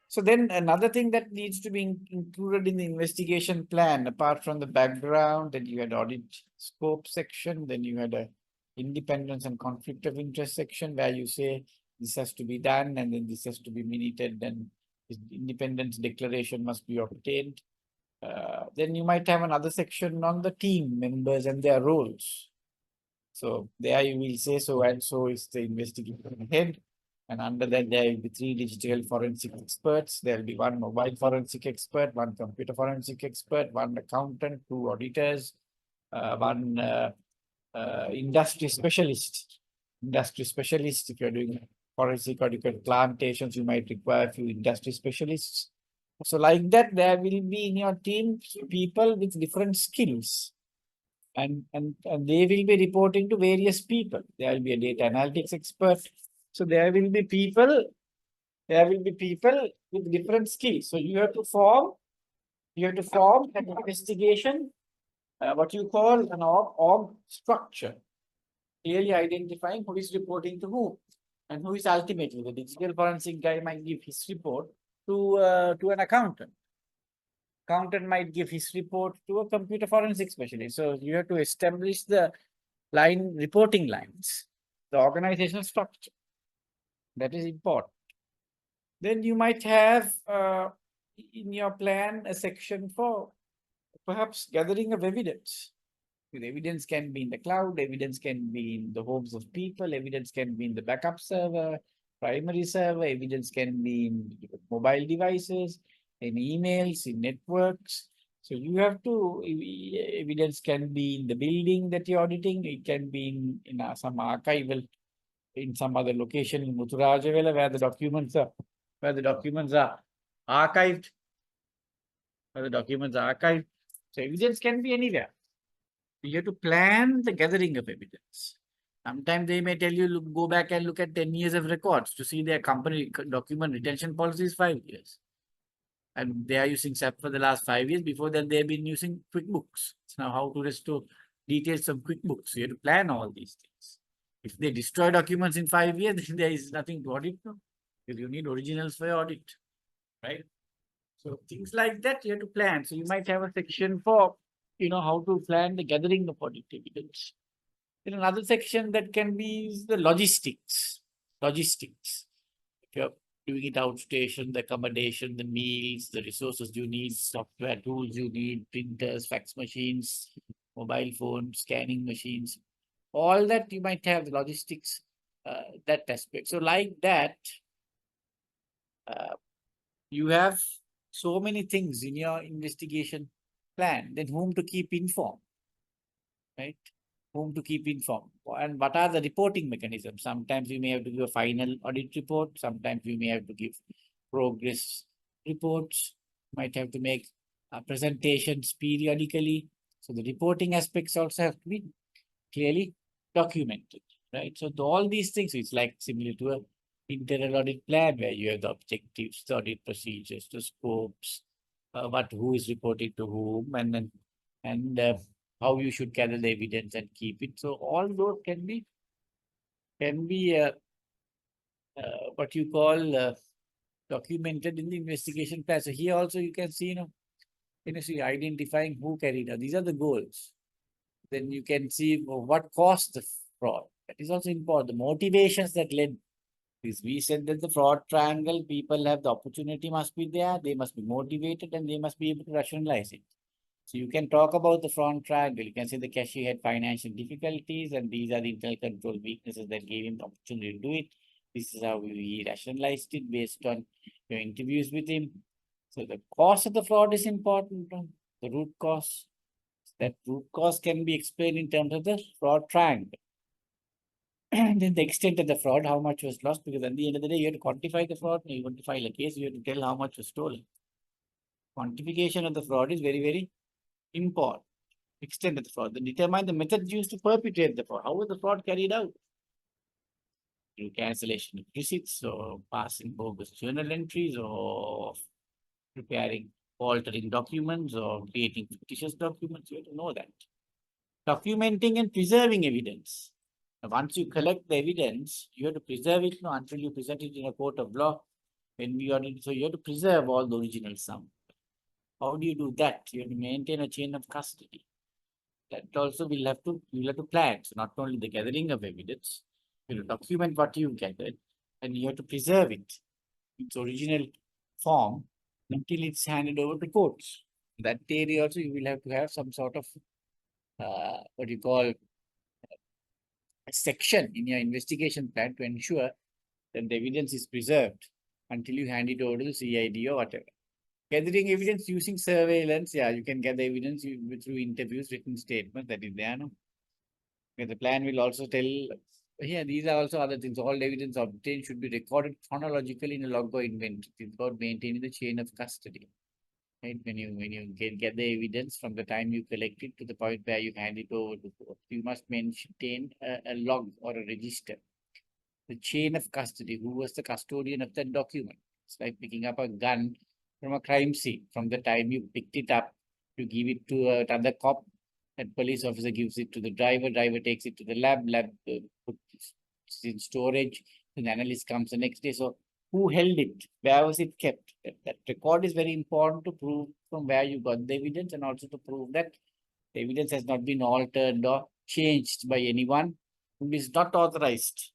So then another thing that needs to be included in the investigation plan, apart from the background, then you had audit scope section, then you had a independence and conflict of interest section where you say this has to be done and then this has to be minuted, then independence declaration must be obtained. Then you might have another section on the team members and their roles. So there you will say so and so is the investigator head. And under that, there will be 3 digital forensic experts. There will be 1 mobile forensic expert, 1 computer forensic expert, 1 accountant, 2 auditors, 1 industry specialist. Industry specialist, if you're doing forensic audit plantations, you might require a few industry specialists. So like that, there will be in your team people with different skills. And they will be reporting to various people. There will be a data analytics expert. So there will be people with different skills. So you have to form an investigation, what you call an org structure, clearly identifying who is reporting to whom and who is ultimately the digital forensic guy might give his report to an accountant. Accountant might give his report to a computer forensic specialist. So you have to establish the reporting lines, the organizational structure. That is important. Then you might have in your plan a section for perhaps gathering of evidence. The evidence can be in the cloud, evidence can be in the homes of people, evidence can be in the backup server, primary server, evidence can be in mobile devices, in emails, in networks. So you have to, evidence can be in the building that you're auditing, it can be in some archival, in some other location in Muthurajavela where the documents are archived. So evidence can be anywhere. You have to plan the gathering of evidence. Sometimes they may tell you, look, go back and look at 10 years of records to see their company document retention policy is 5 years. And they are using SAP for the last 5 years. Before that, they've been using QuickBooks. So now how to restore details of QuickBooks. So you have to plan all these things. If they destroy documents in 5 years, then there is nothing to audit. No? Because you need originals for your audit, right? So things like that you have to plan. So you might have a section for, how to plan the gathering of audit evidence. Then another section that can be is the logistics. Logistics. If you're doing it outstation, the accommodation, the meals, the resources you need, software tools you need, printers, fax machines, mobile phones, scanning machines, all that you might have the logistics, that aspect. So like that, you have so many things in your investigation plan, then whom to keep informed, right? Whom to keep informed, and what are the reporting mechanisms? Sometimes you may have to give a final audit report. Sometimes you may have to give progress reports. Might have to make presentations periodically. So the reporting aspects also have to be clearly documented, right? So all these things, it's like similar to a internal audit plan where you have the objectives, the audit procedures, the scopes, who is reporting to whom, and how you should gather the evidence and keep it. So all those can be what you call documented in the investigation plan. So here also you can see, see identifying who carried out. These are the goals. Then you can see what caused the fraud. That is also important. The motivations that led this. We said that the fraud triangle, people have the opportunity must be there, they must be motivated, and they must be able to rationalize it. So you can talk about the fraud triangle. You can say the cashier had financial difficulties, and these are the internal control weaknesses that gave him the opportunity to do it. This is how he rationalized it based on your interviews with him. So the cause of the fraud is important. The root cause. That root cause can be explained in terms of the fraud triangle. And then the extent of the fraud, how much was lost, because at the end of the day, you have to quantify the fraud. You want to file a case, you have to tell how much was stolen. Quantification of the fraud is very, very important. Extent of the fraud. Then determine the methods used to perpetrate the fraud. How was the fraud carried out? Through cancellation of receipts, or passing bogus journal entries, or preparing altering documents, or creating fictitious documents. You have to know that. Documenting and preserving evidence. Once you collect the evidence, you have to preserve it until you present it in a court of law. When we audit, so you have to preserve all the original sum. How do you do that? You have to maintain a chain of custody. That also you'll have to plan. So not only the gathering of evidence, you have to document what you gathered, and you have to preserve it in its original form until it's handed over to courts. That area also you will have to have some sort of what you call a section in your investigation plan to ensure that the evidence is preserved until you hand it over to the CID or whatever. Gathering evidence using surveillance, yeah, you can gather evidence through interviews, written statements, that is there. No? The plan will also tell, these are also other things. All evidence obtained should be recorded chronologically in a log or inventory. It's about maintaining the chain of custody. Right? When you get the evidence from the time you collect it to the point where you hand it over to court, you must maintain a log or a register. The chain of custody, who was the custodian of that document. It's like picking up a gun from a crime scene. From the time you picked it up, you give it to another cop, and police officer gives it to the driver takes it to the lab puts it in storage, the analyst comes the next day. So who held it? Where was it kept? That record is very important to prove from where you got the evidence, and also to prove that the evidence has not been altered or changed by anyone who is not authorized.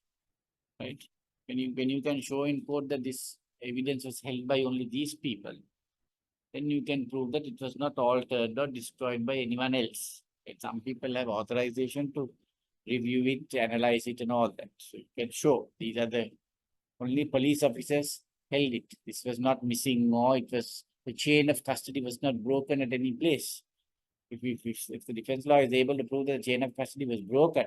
Right? When you can show in court that this evidence was held by only these people, then you can prove that it was not altered or destroyed by anyone else. And some people have authorization to review it, analyze it, and all that. So you can show these are the only police officers held it. This was not missing, or it was the chain of custody was not broken at any place. If the defense law is able to prove that the chain of custody was broken,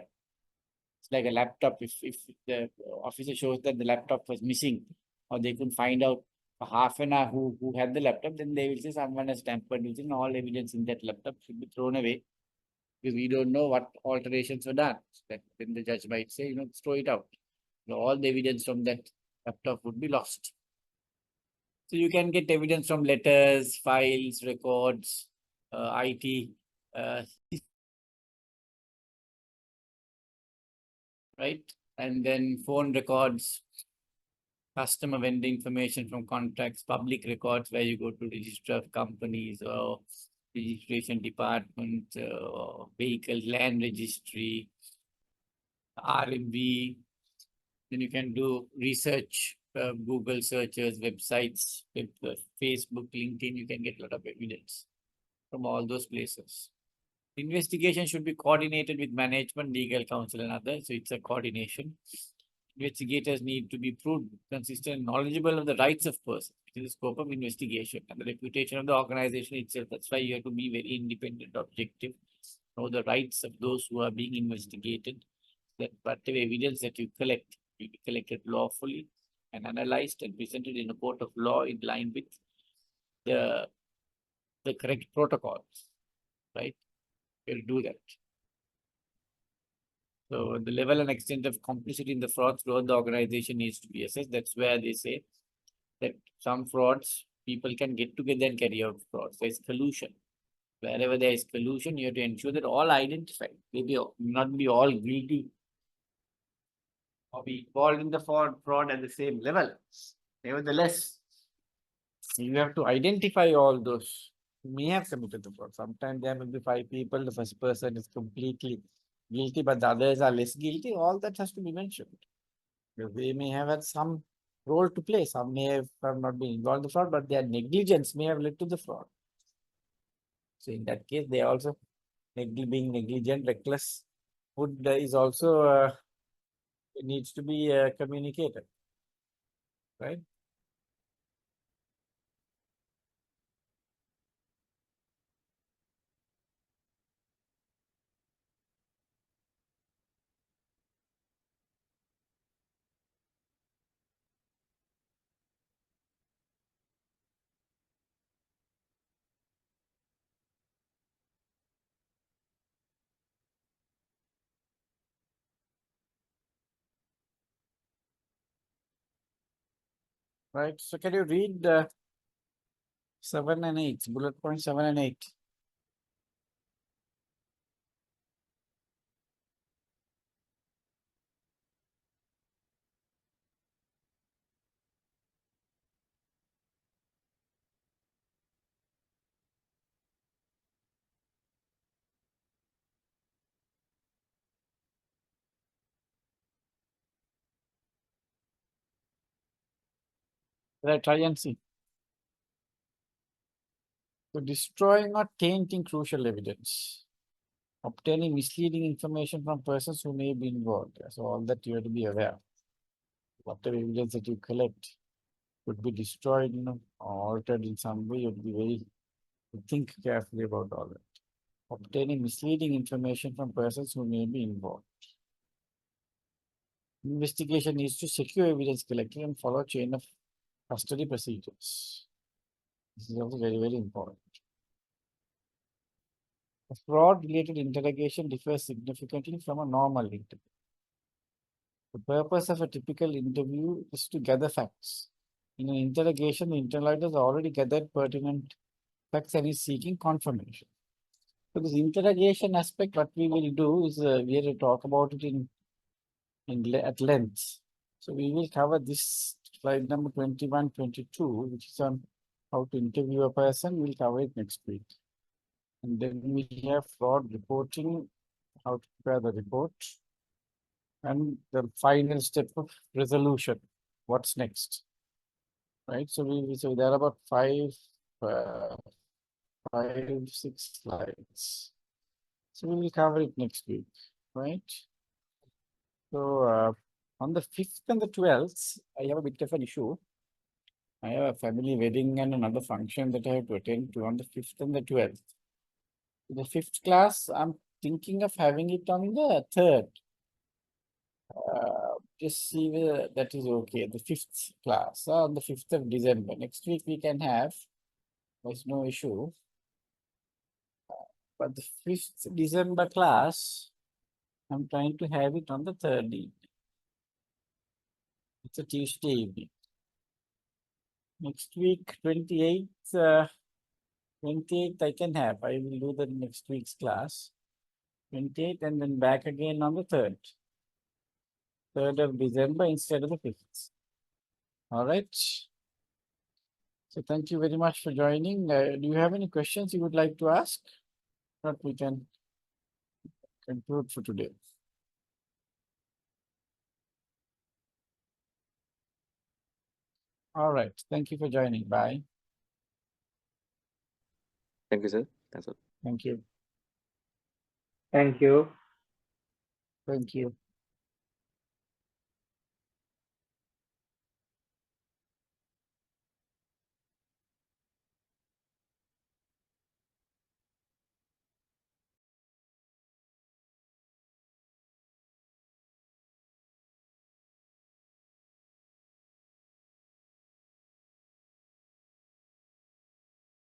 it's like a laptop. If the officer shows that the laptop was missing, or they couldn't find half an hour who had the laptop, then they will say someone has tampered with it, and all evidence in that laptop should be thrown away because we don't know what alterations were done. So then the judge might say, throw it out. So all the evidence from that laptop would be lost. So you can get evidence from letters, files, records, IT, right? And then phone records, customer vendor information from contracts, public records where you go to register of companies or registration department, vehicle land registry, RMV. Then you can do research, Google searches, websites, Facebook, LinkedIn. You can get a lot of evidence from all those places. Investigation should be coordinated with management, legal counsel, and others. So it's a coordination. Investigators need to be proved consistent and knowledgeable of the rights of persons, which is the scope of investigation and the reputation of the organization itself. That's why you have to be very independent, objective, know the rights of those who are being investigated, that whatever evidence that you collect will be collected lawfully and analyzed and presented in a court of law in line with the correct protocols, right? You'll do that. So the level and extent of complicity in the fraud throughout the organization needs to be assessed. That's where they say that some frauds, people can get together and carry out frauds. There's collusion. Wherever there is collusion, you have to ensure that all identified. Maybe not be all guilty or be involved in the fraud at the same level. Nevertheless, you have to identify all those who may have committed the fraud. Sometimes there may be 5 people, the first person is completely guilty, but the others are less guilty. All that has to be mentioned. Because they may have had some role to play. Some may have not been involved in the fraud, but their negligence may have led to the fraud. So in that case, they also being negligent, reckless, is also needs to be communicated, right? Right. So can you read 7 and 8, bullet point 7 and 8? Right, try and see. So destroying or tainting crucial evidence. Obtaining misleading information from persons who may be involved. So all that you have to be aware. Whatever evidence that you collect could be destroyed, or altered in some way. You have to be very think carefully about all that. Obtaining misleading information from persons who may be involved. Investigation needs to secure evidence collected and follow chain of custody procedures. This is also very, very important. A fraud-related interrogation differs significantly from a normal interview. The purpose of a typical interview is to gather facts. In an interrogation, the interrogator has already gathered pertinent facts and is seeking confirmation. So this interrogation aspect, what we will do is we have to talk about it at length. So we will cover this slide number 21, 22, which is on how to interview a person. We'll cover it next week. And then we have fraud reporting, how to prepare the report, and the final step of resolution. What's next? Right. So there are about 5, 6 slides. So we will cover it next week, right? So on the 5th and the 12th, I have a bit of an issue. I have a family wedding and another function that I have to attend to on the 5th and the 12th. The 5th class, I'm thinking of having it on the 3rd. just see whether that is okay. The 5th class on the 5th of December. Next week we can have, there's no issue. But the 5th December class, I'm trying to have it on the 3rd evening. It's a Tuesday evening. Next week, 28th, 28th I can have. I will do the next week's class. 28th and then back again on the 3rd. 3rd of December instead of the 5th. All right. So thank you very much for joining. Do you have any questions you would like to ask? Not we can conclude for today. All right. Thank you for joining. Bye. Thank you, sir. That's all. Thank you. Thank you. Thank you.